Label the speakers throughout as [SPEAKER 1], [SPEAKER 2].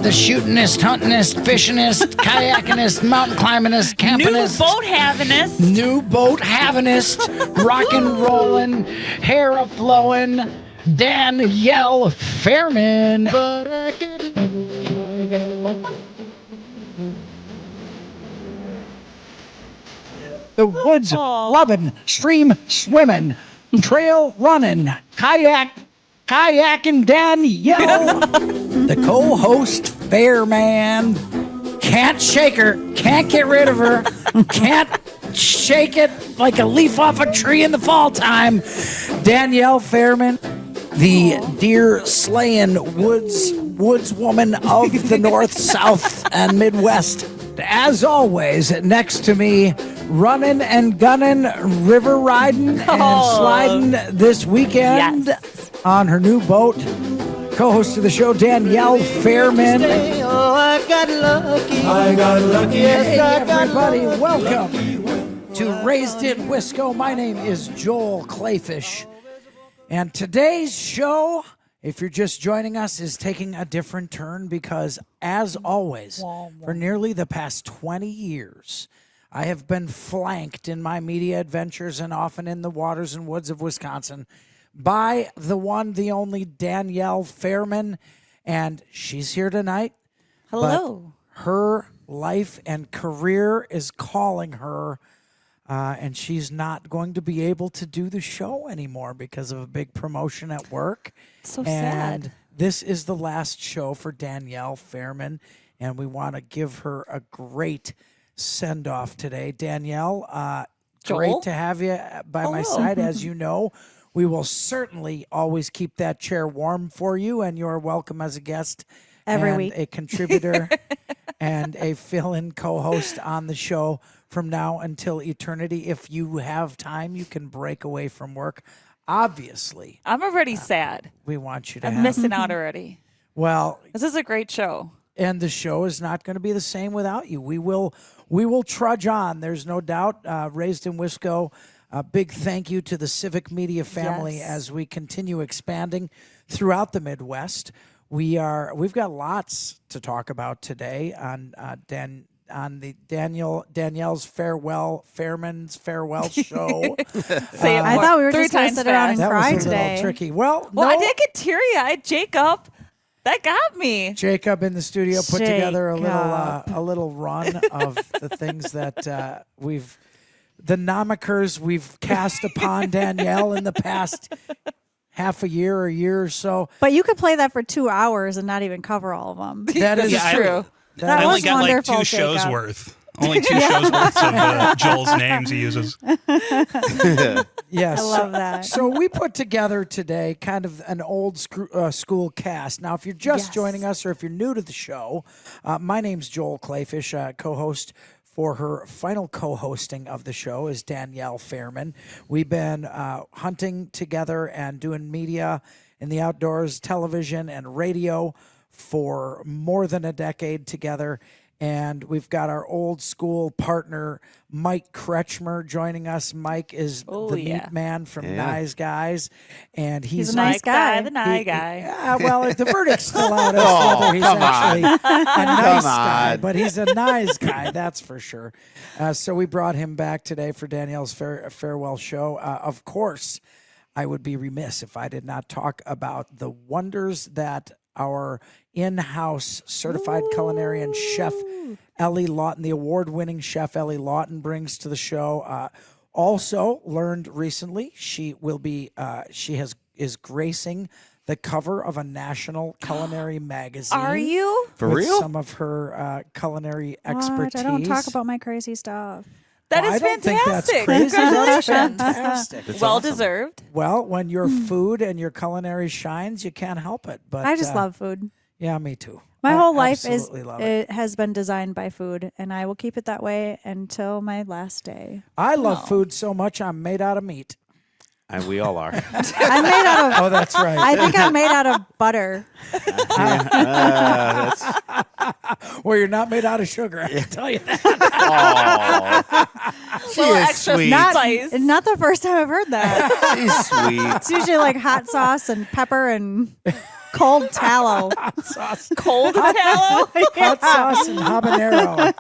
[SPEAKER 1] the shootin-est, huntin-est, fishin-est, kayakin-est, mountain-climbin-est, campin-est.
[SPEAKER 2] New boat having-est.
[SPEAKER 1] New boat having-est, rockin' rollin', hair a-flowin', Danielle Fairman. The woods lovin', stream swimmin', trail runnin', kayakin' Danielle. The co-host Fairman. Can't shake her, can't get rid of her, can't shake it like a leaf off a tree in the fall time. Danielle Fairman, the deer slaying woodswoman of the North, South, and Midwest. As always, next to me, running and gunning, river riding and sliding this weekend on her new boat. Co-host of the show, Danielle Fairman.
[SPEAKER 3] Oh, I got lucky.
[SPEAKER 1] Hey, everybody, welcome to Raised in Wisco. My name is Joel Clayfish. And today's show, if you're just joining us, is taking a different turn because, as always, for nearly the past 20 years, I have been flanked in my media adventures and often in the waters and woods of Wisconsin by the one, the only Danielle Fairman, and she's here tonight.
[SPEAKER 2] Hello.
[SPEAKER 1] But her life and career is calling her, and she's not going to be able to do the show anymore because of a big promotion at work.
[SPEAKER 2] So
[SPEAKER 1] and
[SPEAKER 2] sad.
[SPEAKER 1] This is the last show for Danielle Fairman, and we want to give her a great send-off today. Danielle, great to have you by my side. As you know, we will certainly always keep that chair warm for you, and you're welcome as a guest
[SPEAKER 4] every
[SPEAKER 1] and
[SPEAKER 4] week.
[SPEAKER 1] A contributor and a fill-in co-host on the show from now until eternity. If you have time, you can break away from work. Obviously,
[SPEAKER 2] I'm already sad.
[SPEAKER 1] we want you to
[SPEAKER 2] I'm
[SPEAKER 1] have.
[SPEAKER 2] missing out already.
[SPEAKER 1] Well,
[SPEAKER 2] This is a great show.
[SPEAKER 1] and the show is not going to be the same without you. We will trudge on. There's no doubt. Raised in Wisco. A big thank you to the Civic Media family as we continue expanding throughout the Midwest. We've got lots to talk about today on the Danielle's Fairman's farewell show.
[SPEAKER 2] Say it
[SPEAKER 4] I
[SPEAKER 2] more.
[SPEAKER 4] thought we were
[SPEAKER 2] 3
[SPEAKER 4] just going to
[SPEAKER 2] times
[SPEAKER 4] sit around and
[SPEAKER 2] fast.
[SPEAKER 1] That
[SPEAKER 4] cry
[SPEAKER 1] was a
[SPEAKER 4] today.
[SPEAKER 1] little tricky. Well,
[SPEAKER 2] Well,
[SPEAKER 1] no,
[SPEAKER 2] I did get teary-eyed. Jacob, that got me.
[SPEAKER 1] Jacob in the studio put together a
[SPEAKER 4] Jacob.
[SPEAKER 1] little run of the things that the monikers we've cast upon Danielle in the past half a year or so.
[SPEAKER 4] But you could play that for 2 hours and not even cover all of them.
[SPEAKER 1] That is
[SPEAKER 2] That's
[SPEAKER 1] true.
[SPEAKER 2] true.
[SPEAKER 4] That
[SPEAKER 5] I only
[SPEAKER 4] was
[SPEAKER 5] got like
[SPEAKER 4] wonderful,
[SPEAKER 5] 2 shows
[SPEAKER 4] Jacob.
[SPEAKER 5] worth. Only 2 shows worth of Joel's names he uses.
[SPEAKER 1] Yes.
[SPEAKER 4] I love that.
[SPEAKER 1] So we put together today kind of an old school cast. Now, if you're just joining us or if you're new to the show, my name's Joel Clayfish, co-host. For her final co-hosting of the show is Danielle Fairman. We've been hunting together and doing media in the outdoors, television and radio for more than a decade together. And we've got our old school partner, Mike Kretschmer, joining us. Mike is the meat man from Nice Guys. And he's
[SPEAKER 4] a nice guy.
[SPEAKER 2] The nice guy.
[SPEAKER 1] Yeah, well, the verdict's still out as to whether he's actually a nice guy, but he's a nice guy, that's for sure. So we brought him back today for Danielle's farewell show. Of course, I would be remiss if I did not talk about the wonders that our in-house certified culinarian chef Ellie Lawton, the award-winning chef Ellie Lawton, brings to the show. Also learned recently she is gracing the cover of a national culinary magazine.
[SPEAKER 2] Are you?
[SPEAKER 3] For
[SPEAKER 1] with
[SPEAKER 3] real?
[SPEAKER 1] some of her culinary
[SPEAKER 4] What?
[SPEAKER 1] expertise.
[SPEAKER 4] I don't talk about my crazy stuff.
[SPEAKER 2] That
[SPEAKER 1] Well,
[SPEAKER 2] is
[SPEAKER 1] I don't think that's
[SPEAKER 2] fantastic.
[SPEAKER 1] crazy. That's
[SPEAKER 2] Congratulations.
[SPEAKER 1] fantastic.
[SPEAKER 3] That's
[SPEAKER 2] Well
[SPEAKER 3] awesome.
[SPEAKER 2] deserved.
[SPEAKER 1] Well, when your food and your culinary shines, you can't help it. But
[SPEAKER 4] I just love food.
[SPEAKER 1] Yeah, me too.
[SPEAKER 4] My
[SPEAKER 1] I
[SPEAKER 4] whole life
[SPEAKER 1] absolutely love it.
[SPEAKER 4] it has been designed by food, and I will keep it that way until my last day.
[SPEAKER 1] I love food so much I'm made out of meat.
[SPEAKER 3] And we all are.
[SPEAKER 4] I'm made out of.
[SPEAKER 1] Oh, that's right.
[SPEAKER 4] I think I'm made out of butter.
[SPEAKER 1] Well, you're not made out of sugar, I can tell you that.
[SPEAKER 3] She
[SPEAKER 2] Little
[SPEAKER 3] is
[SPEAKER 2] extra
[SPEAKER 3] sweet.
[SPEAKER 2] spice.
[SPEAKER 4] Not the first time I've heard that.
[SPEAKER 3] She's sweet.
[SPEAKER 4] It's usually like hot sauce and pepper and Cold tallow.
[SPEAKER 1] Hot sauce.
[SPEAKER 2] Cold tallow.
[SPEAKER 1] Hot sauce and habanero.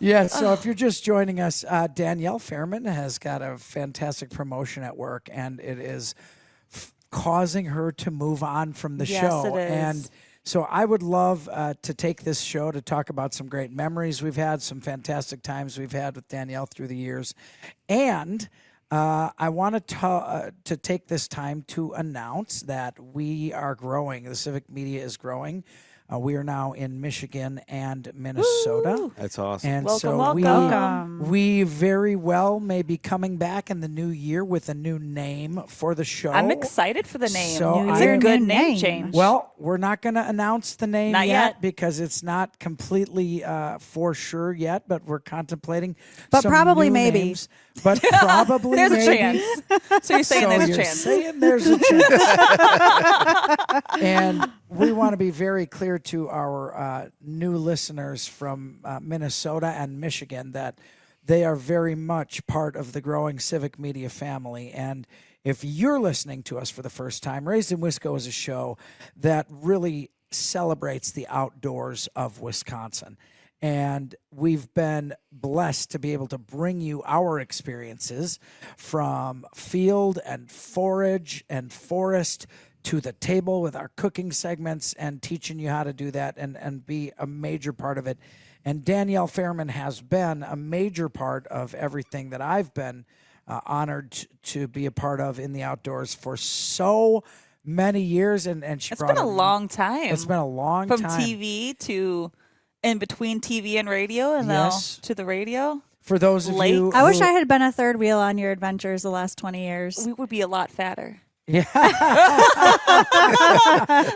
[SPEAKER 1] Yeah, so if you're just joining us, Danielle Fairman has got a fantastic promotion at work, and it is causing her to move on from the
[SPEAKER 2] Yes,
[SPEAKER 1] show.
[SPEAKER 2] it is.
[SPEAKER 1] And so I would love to take this show to talk about some great memories we've had, some fantastic times we've had with Danielle through the years. And I want to take this time to announce that we are growing. The Civic Media is growing. We are now in Michigan and Minnesota.
[SPEAKER 2] Woo!
[SPEAKER 3] That's awesome.
[SPEAKER 1] And
[SPEAKER 2] Welcome,
[SPEAKER 1] so
[SPEAKER 2] welcome.
[SPEAKER 1] we very well may be coming back in the new year with a new name for the show.
[SPEAKER 2] I'm excited for the name.
[SPEAKER 1] So
[SPEAKER 2] It's
[SPEAKER 1] I-
[SPEAKER 2] a good
[SPEAKER 4] New
[SPEAKER 2] name
[SPEAKER 4] name.
[SPEAKER 2] change.
[SPEAKER 1] Well, we're not going to announce the name
[SPEAKER 2] Not yet.
[SPEAKER 1] because it's not completely for sure yet, but we're contemplating
[SPEAKER 4] But
[SPEAKER 1] some
[SPEAKER 4] probably
[SPEAKER 1] new
[SPEAKER 4] maybe.
[SPEAKER 1] names. But probably
[SPEAKER 2] there's
[SPEAKER 1] maybe.
[SPEAKER 2] a chance. So you're saying
[SPEAKER 1] So
[SPEAKER 2] there's a
[SPEAKER 1] you're
[SPEAKER 2] chance.
[SPEAKER 1] saying there's a chance. And we want to be very clear to our new listeners from Minnesota and Michigan that they are very much part of the growing Civic Media family. And if you're listening to us for the first time, Raised in Wisco is a show that really celebrates the outdoors of Wisconsin. And we've been blessed to be able to bring you our experiences from field and forage and forest to the table with our cooking segments and teaching you how to do that and be a major part of it. And Danielle Fairman has been a major part of everything that I've been honored to be a part of in the outdoors for so many years. And she
[SPEAKER 2] It's
[SPEAKER 1] brought
[SPEAKER 2] been a long time.
[SPEAKER 1] It's been a long
[SPEAKER 2] From
[SPEAKER 1] time.
[SPEAKER 2] TV to in between TV and radio, and
[SPEAKER 1] Yes.
[SPEAKER 2] now to the radio.
[SPEAKER 1] For those of
[SPEAKER 2] Lake.
[SPEAKER 1] you
[SPEAKER 4] I wish
[SPEAKER 1] who-
[SPEAKER 4] I had been a third wheel on your adventures the last 20 years.
[SPEAKER 2] We would be a lot fatter.
[SPEAKER 1] Yeah.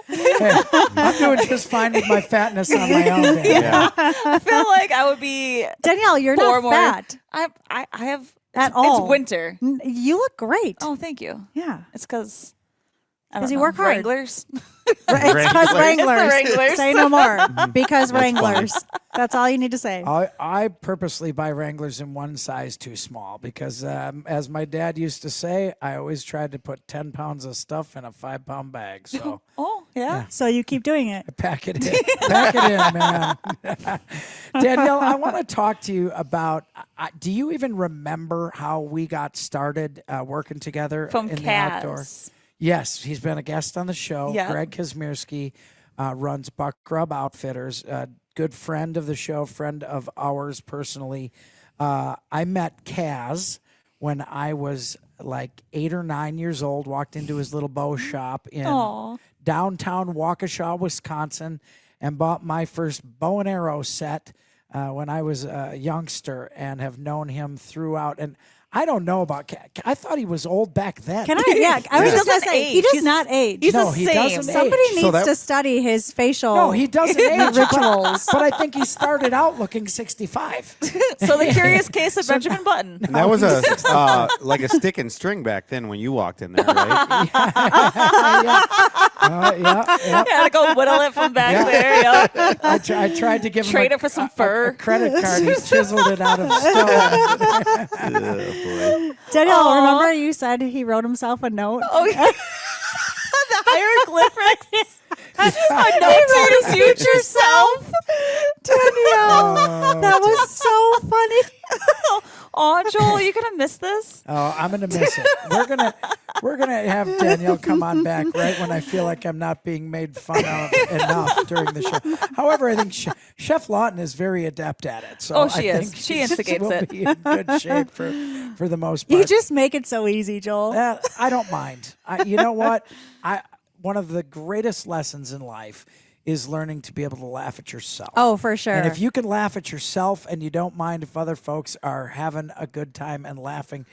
[SPEAKER 1] Hey, I'm doing just fine with my fatness on my own. Dan.
[SPEAKER 3] Yeah.
[SPEAKER 2] I feel like I would be
[SPEAKER 4] Danielle, you're
[SPEAKER 2] far
[SPEAKER 4] not
[SPEAKER 2] more.
[SPEAKER 4] fat
[SPEAKER 2] I have
[SPEAKER 4] at
[SPEAKER 2] it's
[SPEAKER 4] all.
[SPEAKER 2] winter.
[SPEAKER 4] You look great.
[SPEAKER 2] Oh, thank you.
[SPEAKER 4] Yeah.
[SPEAKER 2] It's because
[SPEAKER 4] 'Cause you work hard.
[SPEAKER 2] Wranglers.
[SPEAKER 4] It's because Wranglers.
[SPEAKER 2] It's the Wranglers.
[SPEAKER 4] Say no more. Because Wranglers. That's all you need to say.
[SPEAKER 1] I purposely buy Wranglers in one size too small because, as my dad used to say, I always tried to put 10 pounds of stuff in a 5-pound bag. So
[SPEAKER 2] Oh, yeah.
[SPEAKER 4] So you keep doing it.
[SPEAKER 1] pack it in. Pack it in, man. Danielle, I want to talk to you about, do you even remember how we got started working together
[SPEAKER 2] From
[SPEAKER 1] in the outdoor?
[SPEAKER 2] Kaz.
[SPEAKER 1] Yes, he's been a guest on the show.
[SPEAKER 2] Yeah.
[SPEAKER 1] Greg Kazmierski runs Buck Grub Outfitters, a good friend of the show, friend of ours personally. I met Kaz when I was like 8 or 9 years old, walked into his little bow shop in
[SPEAKER 2] Aw.
[SPEAKER 1] downtown Waukesha, Wisconsin, and bought my first bow and arrow set when I was a youngster and have known him throughout. And I don't know about Kaz. I thought he was old back then.
[SPEAKER 4] Can I? Yeah. I was
[SPEAKER 2] He
[SPEAKER 4] just going to
[SPEAKER 2] doesn't
[SPEAKER 4] say, he
[SPEAKER 2] age.
[SPEAKER 4] does
[SPEAKER 2] He's-
[SPEAKER 4] not age.
[SPEAKER 2] He's
[SPEAKER 1] No,
[SPEAKER 2] the
[SPEAKER 1] he
[SPEAKER 2] same.
[SPEAKER 1] doesn't
[SPEAKER 4] Somebody
[SPEAKER 1] age.
[SPEAKER 4] needs
[SPEAKER 3] that-
[SPEAKER 4] to study his facial.
[SPEAKER 1] No, he doesn't age.
[SPEAKER 4] rituals.
[SPEAKER 1] But I think he started out looking 65.
[SPEAKER 2] So the curious case of Benjamin Button.
[SPEAKER 3] And that was a like a stick and string back then when you walked in there, right?
[SPEAKER 1] Yeah.
[SPEAKER 2] Yeah, to go whittle it from back
[SPEAKER 1] Yeah.
[SPEAKER 2] there. Yeah.
[SPEAKER 1] I tried to give him
[SPEAKER 2] Trade it for some fur.
[SPEAKER 1] a credit card. He chiseled it out of stone.
[SPEAKER 3] Oh, boy.
[SPEAKER 4] Danielle,
[SPEAKER 2] Aw.
[SPEAKER 4] remember you said he wrote himself a note?
[SPEAKER 2] Oh, yeah. The hieroglyphics. A note to his future self.
[SPEAKER 4] Danielle, that was so funny.
[SPEAKER 2] Oh, Joel, you gonna miss this?
[SPEAKER 1] Oh, I'm gonna miss it. We're gonna have Danielle come on back right when I feel like I'm not being made fun of enough during the show. However, I think Chef Lawton is very adept at it. So
[SPEAKER 2] Oh, she
[SPEAKER 1] I
[SPEAKER 2] is.
[SPEAKER 1] think
[SPEAKER 2] She instigates
[SPEAKER 1] will
[SPEAKER 2] it.
[SPEAKER 1] be in good shape for the most part.
[SPEAKER 4] You just make it so easy, Joel.
[SPEAKER 1] I don't mind. You know what? One of the greatest lessons in life is learning to be able to laugh at yourself.
[SPEAKER 4] Oh, for sure.
[SPEAKER 1] And if you can laugh at yourself and you don't mind if other folks are having a good time and laughing,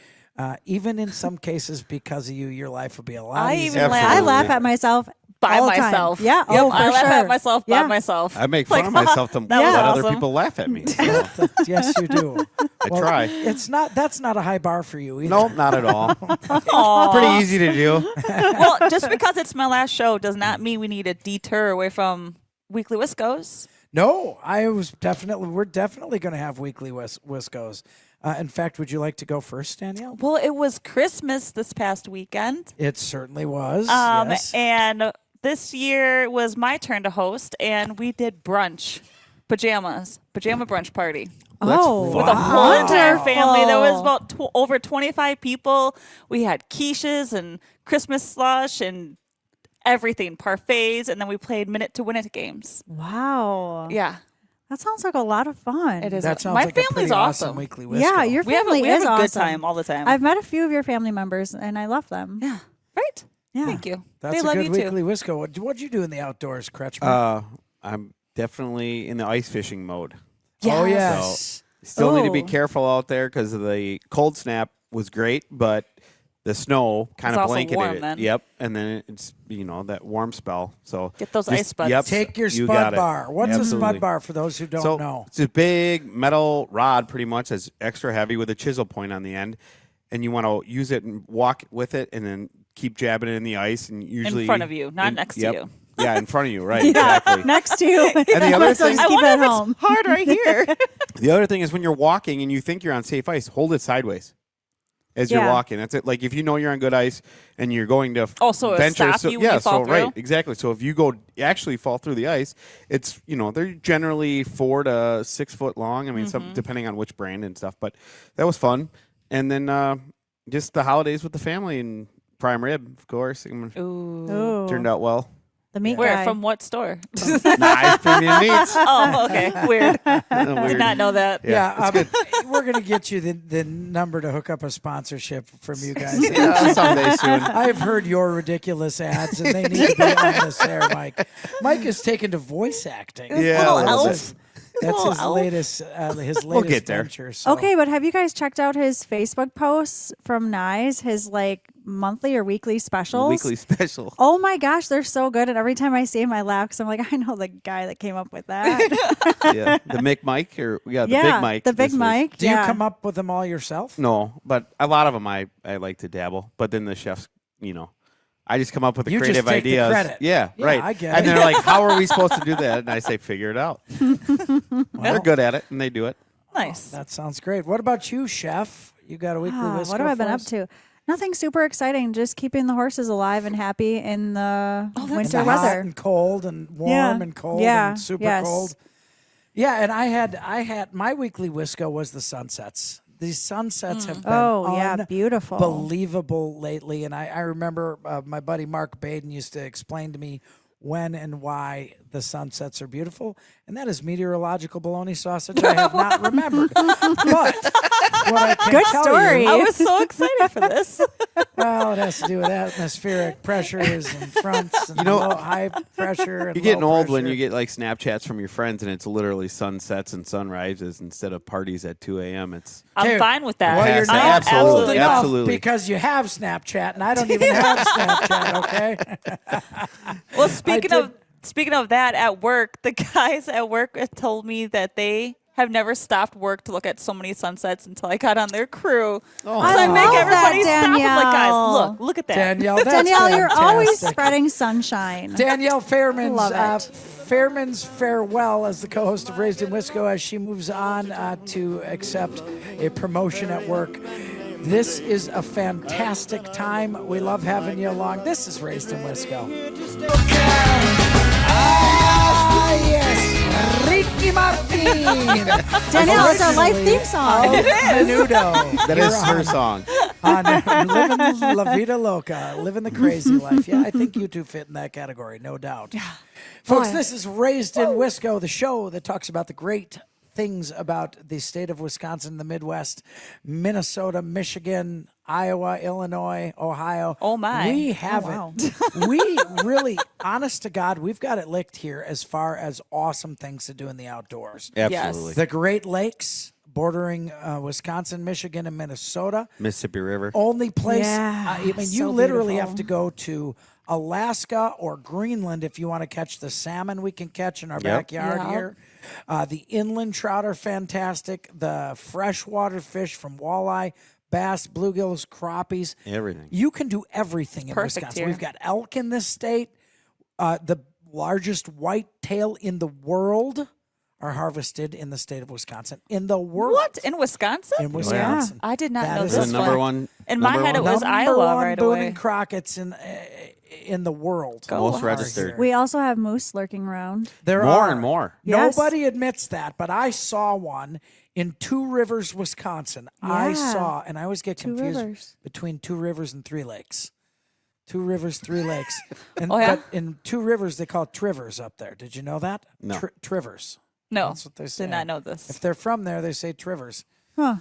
[SPEAKER 1] even in some cases because of you, your life will be a lot
[SPEAKER 2] I
[SPEAKER 1] easier.
[SPEAKER 2] even laugh.
[SPEAKER 4] I laugh at myself
[SPEAKER 2] By
[SPEAKER 4] all the time.
[SPEAKER 2] myself.
[SPEAKER 4] Yeah.
[SPEAKER 2] Yep,
[SPEAKER 4] Oh, for
[SPEAKER 2] I laugh
[SPEAKER 4] sure.
[SPEAKER 2] at myself
[SPEAKER 4] Yeah.
[SPEAKER 2] by myself.
[SPEAKER 3] I make fun
[SPEAKER 2] Like,
[SPEAKER 3] of myself to
[SPEAKER 2] that
[SPEAKER 3] let
[SPEAKER 2] was
[SPEAKER 3] other
[SPEAKER 2] awesome.
[SPEAKER 3] people laugh at me. So,
[SPEAKER 1] Yes, you do.
[SPEAKER 3] I try.
[SPEAKER 1] That's not a high bar for you either.
[SPEAKER 3] Nope, not at all.
[SPEAKER 2] Aw.
[SPEAKER 3] Pretty easy to do.
[SPEAKER 2] Well, just because it's my last show does not mean we need to deter away from Weekly Wiscos.
[SPEAKER 1] No, we're definitely going to have weekly Wiscos. In fact, would you like to go first, Danielle?
[SPEAKER 2] Well, it was Christmas this past weekend.
[SPEAKER 1] It certainly was. Yes.
[SPEAKER 2] And this year was my turn to host, and we did pajama brunch party.
[SPEAKER 4] Oh,
[SPEAKER 2] With a whole entire
[SPEAKER 4] wonderful.
[SPEAKER 2] family. There was about over 25 people. We had quiches and Christmas slush and everything, parfaits, and then we played minute to win it games.
[SPEAKER 4] Wow.
[SPEAKER 2] Yeah,
[SPEAKER 4] That sounds like a lot of fun.
[SPEAKER 2] it is.
[SPEAKER 1] That sounds
[SPEAKER 2] My
[SPEAKER 1] like a
[SPEAKER 2] family's
[SPEAKER 1] pretty awesome
[SPEAKER 2] awesome.
[SPEAKER 1] weekly Wisco.
[SPEAKER 4] Yeah, your
[SPEAKER 2] We have
[SPEAKER 4] family
[SPEAKER 2] a
[SPEAKER 4] is
[SPEAKER 2] good
[SPEAKER 4] awesome.
[SPEAKER 2] time all the time.
[SPEAKER 4] I've met a few of your family members, and I love them.
[SPEAKER 2] yeah, right.
[SPEAKER 4] Yeah.
[SPEAKER 2] Thank you.
[SPEAKER 1] That's
[SPEAKER 2] they
[SPEAKER 1] a
[SPEAKER 2] love
[SPEAKER 1] good
[SPEAKER 2] you
[SPEAKER 1] weekly
[SPEAKER 2] too.
[SPEAKER 1] Wisco. What'd you do in the outdoors, Kretschmer?
[SPEAKER 3] I'm definitely in the ice fishing mode.
[SPEAKER 1] Oh,
[SPEAKER 2] Yes.
[SPEAKER 1] yes.
[SPEAKER 3] Still need to be
[SPEAKER 4] Oh.
[SPEAKER 3] careful out there because the cold snap was great, but the snow kind
[SPEAKER 2] It's
[SPEAKER 3] of
[SPEAKER 2] also
[SPEAKER 3] blanketed
[SPEAKER 2] warm
[SPEAKER 3] it.
[SPEAKER 2] then.
[SPEAKER 3] Yep, and then it's that warm spell. So
[SPEAKER 2] Get those
[SPEAKER 3] just-
[SPEAKER 2] ice buds.
[SPEAKER 3] Yep,
[SPEAKER 1] Take your
[SPEAKER 3] you
[SPEAKER 1] spud
[SPEAKER 3] got it.
[SPEAKER 1] bar. What's a
[SPEAKER 3] Absolutely.
[SPEAKER 1] spud bar for those who don't
[SPEAKER 3] So
[SPEAKER 1] know?
[SPEAKER 3] it's a big metal rod, pretty much, that's extra heavy with a chisel point on the end, and you want to use it and walk with it, and then keep jabbing it in the ice, and usually
[SPEAKER 2] In front of you, not next to
[SPEAKER 3] yep.
[SPEAKER 2] you.
[SPEAKER 3] Yeah, in front of you, right? Exactly.
[SPEAKER 4] Next to you.
[SPEAKER 3] And the other
[SPEAKER 4] So
[SPEAKER 3] thing,
[SPEAKER 4] just
[SPEAKER 2] I
[SPEAKER 4] keep it
[SPEAKER 2] wonder
[SPEAKER 4] at
[SPEAKER 2] if
[SPEAKER 4] home.
[SPEAKER 2] it's hard right here.
[SPEAKER 3] the other thing is when you're walking and you think you're on safe ice, hold it sideways as you're
[SPEAKER 4] Yeah.
[SPEAKER 3] walking. That's it. Like if you know you're on good ice and you're going to
[SPEAKER 2] Oh, so it'll
[SPEAKER 3] venture,
[SPEAKER 2] stop you when you fall
[SPEAKER 3] right,
[SPEAKER 2] through?
[SPEAKER 3] exactly. So if you actually fall through the ice, it's they're generally 4 to 6 foot long. I mean, some depending on which brand and stuff. But that was fun. And then just the holidays with the family and prime rib, of course,
[SPEAKER 2] Ooh.
[SPEAKER 4] Ooh.
[SPEAKER 3] turned out well.
[SPEAKER 4] The meat
[SPEAKER 2] Where?
[SPEAKER 4] guy.
[SPEAKER 2] From what store?
[SPEAKER 3] Nice premium meats.
[SPEAKER 2] Oh, okay. Weird.
[SPEAKER 3] Weird.
[SPEAKER 2] Did not know that.
[SPEAKER 3] Yeah,
[SPEAKER 1] We're going to get you the number to hook up a sponsorship from you guys.
[SPEAKER 3] Yeah, someday soon.
[SPEAKER 1] I've heard your ridiculous ads, and they need to be on this there, Mike. Mike is taken to voice acting.
[SPEAKER 3] Yeah,
[SPEAKER 2] little
[SPEAKER 3] a little
[SPEAKER 2] elf.
[SPEAKER 3] bit.
[SPEAKER 1] That's
[SPEAKER 2] little
[SPEAKER 1] his
[SPEAKER 2] elf.
[SPEAKER 1] latest
[SPEAKER 3] get there.
[SPEAKER 1] venture. So.
[SPEAKER 4] Okay, but have you guys checked out his Facebook posts from Nyes, his monthly or weekly specials?
[SPEAKER 3] Weekly special.
[SPEAKER 4] Oh my gosh, they're so good. And every time I see him, I laugh because I'm like, I know the guy that came up with that.
[SPEAKER 3] Yeah, the Mick Mike the
[SPEAKER 4] yeah,
[SPEAKER 3] Big Mike.
[SPEAKER 4] The Big
[SPEAKER 3] this week.
[SPEAKER 4] Mike.
[SPEAKER 1] Do you
[SPEAKER 4] yeah.
[SPEAKER 1] come up with them all yourself?
[SPEAKER 3] No, but a lot of them I like to dabble. But then the chefs, I just come up with the
[SPEAKER 1] You just
[SPEAKER 3] creative
[SPEAKER 1] take the
[SPEAKER 3] ideas.
[SPEAKER 1] credit.
[SPEAKER 3] Yeah,
[SPEAKER 1] Yeah,
[SPEAKER 3] right.
[SPEAKER 1] I get
[SPEAKER 3] and
[SPEAKER 1] it.
[SPEAKER 3] they're like, "How are we supposed to do that?" And I say, "Figure it out." They're good at it, and they do it.
[SPEAKER 2] Nice.
[SPEAKER 1] That sounds great. What about you, Chef? You got a weekly Wisco
[SPEAKER 4] What have I been
[SPEAKER 1] for
[SPEAKER 4] up
[SPEAKER 1] us?
[SPEAKER 4] to? Nothing super exciting. Just keeping the horses alive and happy in the
[SPEAKER 1] In
[SPEAKER 4] winter
[SPEAKER 1] the hot
[SPEAKER 4] weather.
[SPEAKER 1] and cold and warm
[SPEAKER 4] Yeah.
[SPEAKER 1] and cold
[SPEAKER 4] Yeah.
[SPEAKER 1] and super
[SPEAKER 4] Yes.
[SPEAKER 1] cold. Yeah, and I had my weekly Wisco was the sunsets. These sunsets have been
[SPEAKER 4] Oh, yeah, beautiful.
[SPEAKER 1] unbelievable lately. And I remember my buddy Mark Baden used to explain to me when and why the sunsets are beautiful, and that is meteorological bologna sausage I have not remembered. But what I can
[SPEAKER 4] Good
[SPEAKER 1] tell
[SPEAKER 4] story.
[SPEAKER 1] you,
[SPEAKER 2] I was so excited for this.
[SPEAKER 1] well, it has to do with atmospheric pressures and fronts and high pressure. And
[SPEAKER 3] You're getting
[SPEAKER 1] low
[SPEAKER 3] old when
[SPEAKER 1] pressure.
[SPEAKER 3] you get like Snapchats from your friends, and it's literally sunsets and sunrises instead of parties at 2 a.m. It's
[SPEAKER 2] I'm
[SPEAKER 1] Dude,
[SPEAKER 2] fine with that.
[SPEAKER 1] Well, you're
[SPEAKER 3] Yes,
[SPEAKER 1] not
[SPEAKER 3] absolutely,
[SPEAKER 1] old enough
[SPEAKER 3] absolutely.
[SPEAKER 1] because you have Snapchat, and I don't even have Snapchat. Okay.
[SPEAKER 2] Well, speaking
[SPEAKER 1] did-
[SPEAKER 2] of that, at work, the guys at work told me that they have never stopped work to look at so many sunsets until I got on their crew.
[SPEAKER 3] Oh,
[SPEAKER 2] so I make
[SPEAKER 4] love
[SPEAKER 2] everybody
[SPEAKER 4] that,
[SPEAKER 2] stop. I'm like,
[SPEAKER 4] Danielle.
[SPEAKER 2] guys, look at that.
[SPEAKER 1] Danielle, that's
[SPEAKER 4] Danielle, you're always
[SPEAKER 1] fantastic.
[SPEAKER 4] spreading sunshine.
[SPEAKER 1] Danielle Fairman's
[SPEAKER 4] Love it.
[SPEAKER 1] Fairman's farewell as the co-host of Raised in Wisco as she moves on to accept a promotion at work. This is a fantastic time. We love having you along. This is Raised in Wisco. Yes, Ricky Martin.
[SPEAKER 4] Danielle, it's our life theme song.
[SPEAKER 1] Menudo.
[SPEAKER 3] that is her song.
[SPEAKER 1] On living La Vida Loca, living the crazy life. Yeah, I think you two fit in that category, no doubt. Yeah. Folks,
[SPEAKER 4] Boy.
[SPEAKER 1] this is Raised in Wisco, the show that talks about the great things about the state of Wisconsin, the Midwest, Minnesota, Michigan, Iowa, Illinois, Ohio.
[SPEAKER 2] Oh, my.
[SPEAKER 1] We have
[SPEAKER 4] wow.
[SPEAKER 1] it. We really, honest to God, we've got it licked here as far as awesome things to do in the outdoors.
[SPEAKER 3] Absolutely.
[SPEAKER 1] The Great Lakes, bordering Wisconsin, Michigan, and Minnesota.
[SPEAKER 3] Mississippi River.
[SPEAKER 1] Only place.
[SPEAKER 4] Yeah,
[SPEAKER 1] I mean, you
[SPEAKER 4] so
[SPEAKER 1] literally
[SPEAKER 4] beautiful.
[SPEAKER 1] have to go to Alaska or Greenland if you want to catch the salmon we can catch in our backyard
[SPEAKER 2] Yep.
[SPEAKER 1] here. The inland trout are fantastic. The freshwater fish from walleye, bass, bluegills, crappies.
[SPEAKER 3] Everything.
[SPEAKER 1] You can do everything in
[SPEAKER 2] Perfect
[SPEAKER 1] Wisconsin.
[SPEAKER 2] here.
[SPEAKER 1] We've got elk in this state. The largest white tail in the world are harvested in the state of Wisconsin. In the world.
[SPEAKER 2] What? In Wisconsin?
[SPEAKER 1] In Wisconsin.
[SPEAKER 2] I did not
[SPEAKER 1] That
[SPEAKER 2] know
[SPEAKER 1] is
[SPEAKER 2] this
[SPEAKER 3] the
[SPEAKER 1] the
[SPEAKER 3] number
[SPEAKER 2] one.
[SPEAKER 3] one.
[SPEAKER 2] In my
[SPEAKER 3] number
[SPEAKER 2] head, it
[SPEAKER 3] one-
[SPEAKER 2] was
[SPEAKER 1] Number
[SPEAKER 2] Iowa
[SPEAKER 1] one
[SPEAKER 2] right
[SPEAKER 1] Boone
[SPEAKER 2] away.
[SPEAKER 1] and Crockett's in the world.
[SPEAKER 2] Go
[SPEAKER 3] most
[SPEAKER 2] us.
[SPEAKER 3] registered.
[SPEAKER 4] We also have moose lurking around.
[SPEAKER 1] There
[SPEAKER 3] More
[SPEAKER 1] are
[SPEAKER 3] and more.
[SPEAKER 4] Yes.
[SPEAKER 1] Nobody admits that, but I saw one in Two Rivers, Wisconsin. I
[SPEAKER 4] Yeah.
[SPEAKER 1] saw, and I always get
[SPEAKER 4] Two
[SPEAKER 1] confused
[SPEAKER 4] Rivers.
[SPEAKER 1] between Two Rivers and Three Lakes. Two Rivers, Three Lakes. And,
[SPEAKER 2] Oh, yeah?
[SPEAKER 1] But in Two Rivers, they call it Trivers up there. Did you know that?
[SPEAKER 3] No.
[SPEAKER 1] Trivers.
[SPEAKER 2] No,
[SPEAKER 1] That's what they say.
[SPEAKER 2] did not know this.
[SPEAKER 1] If they're from there, they say Trivers.
[SPEAKER 4] Huh.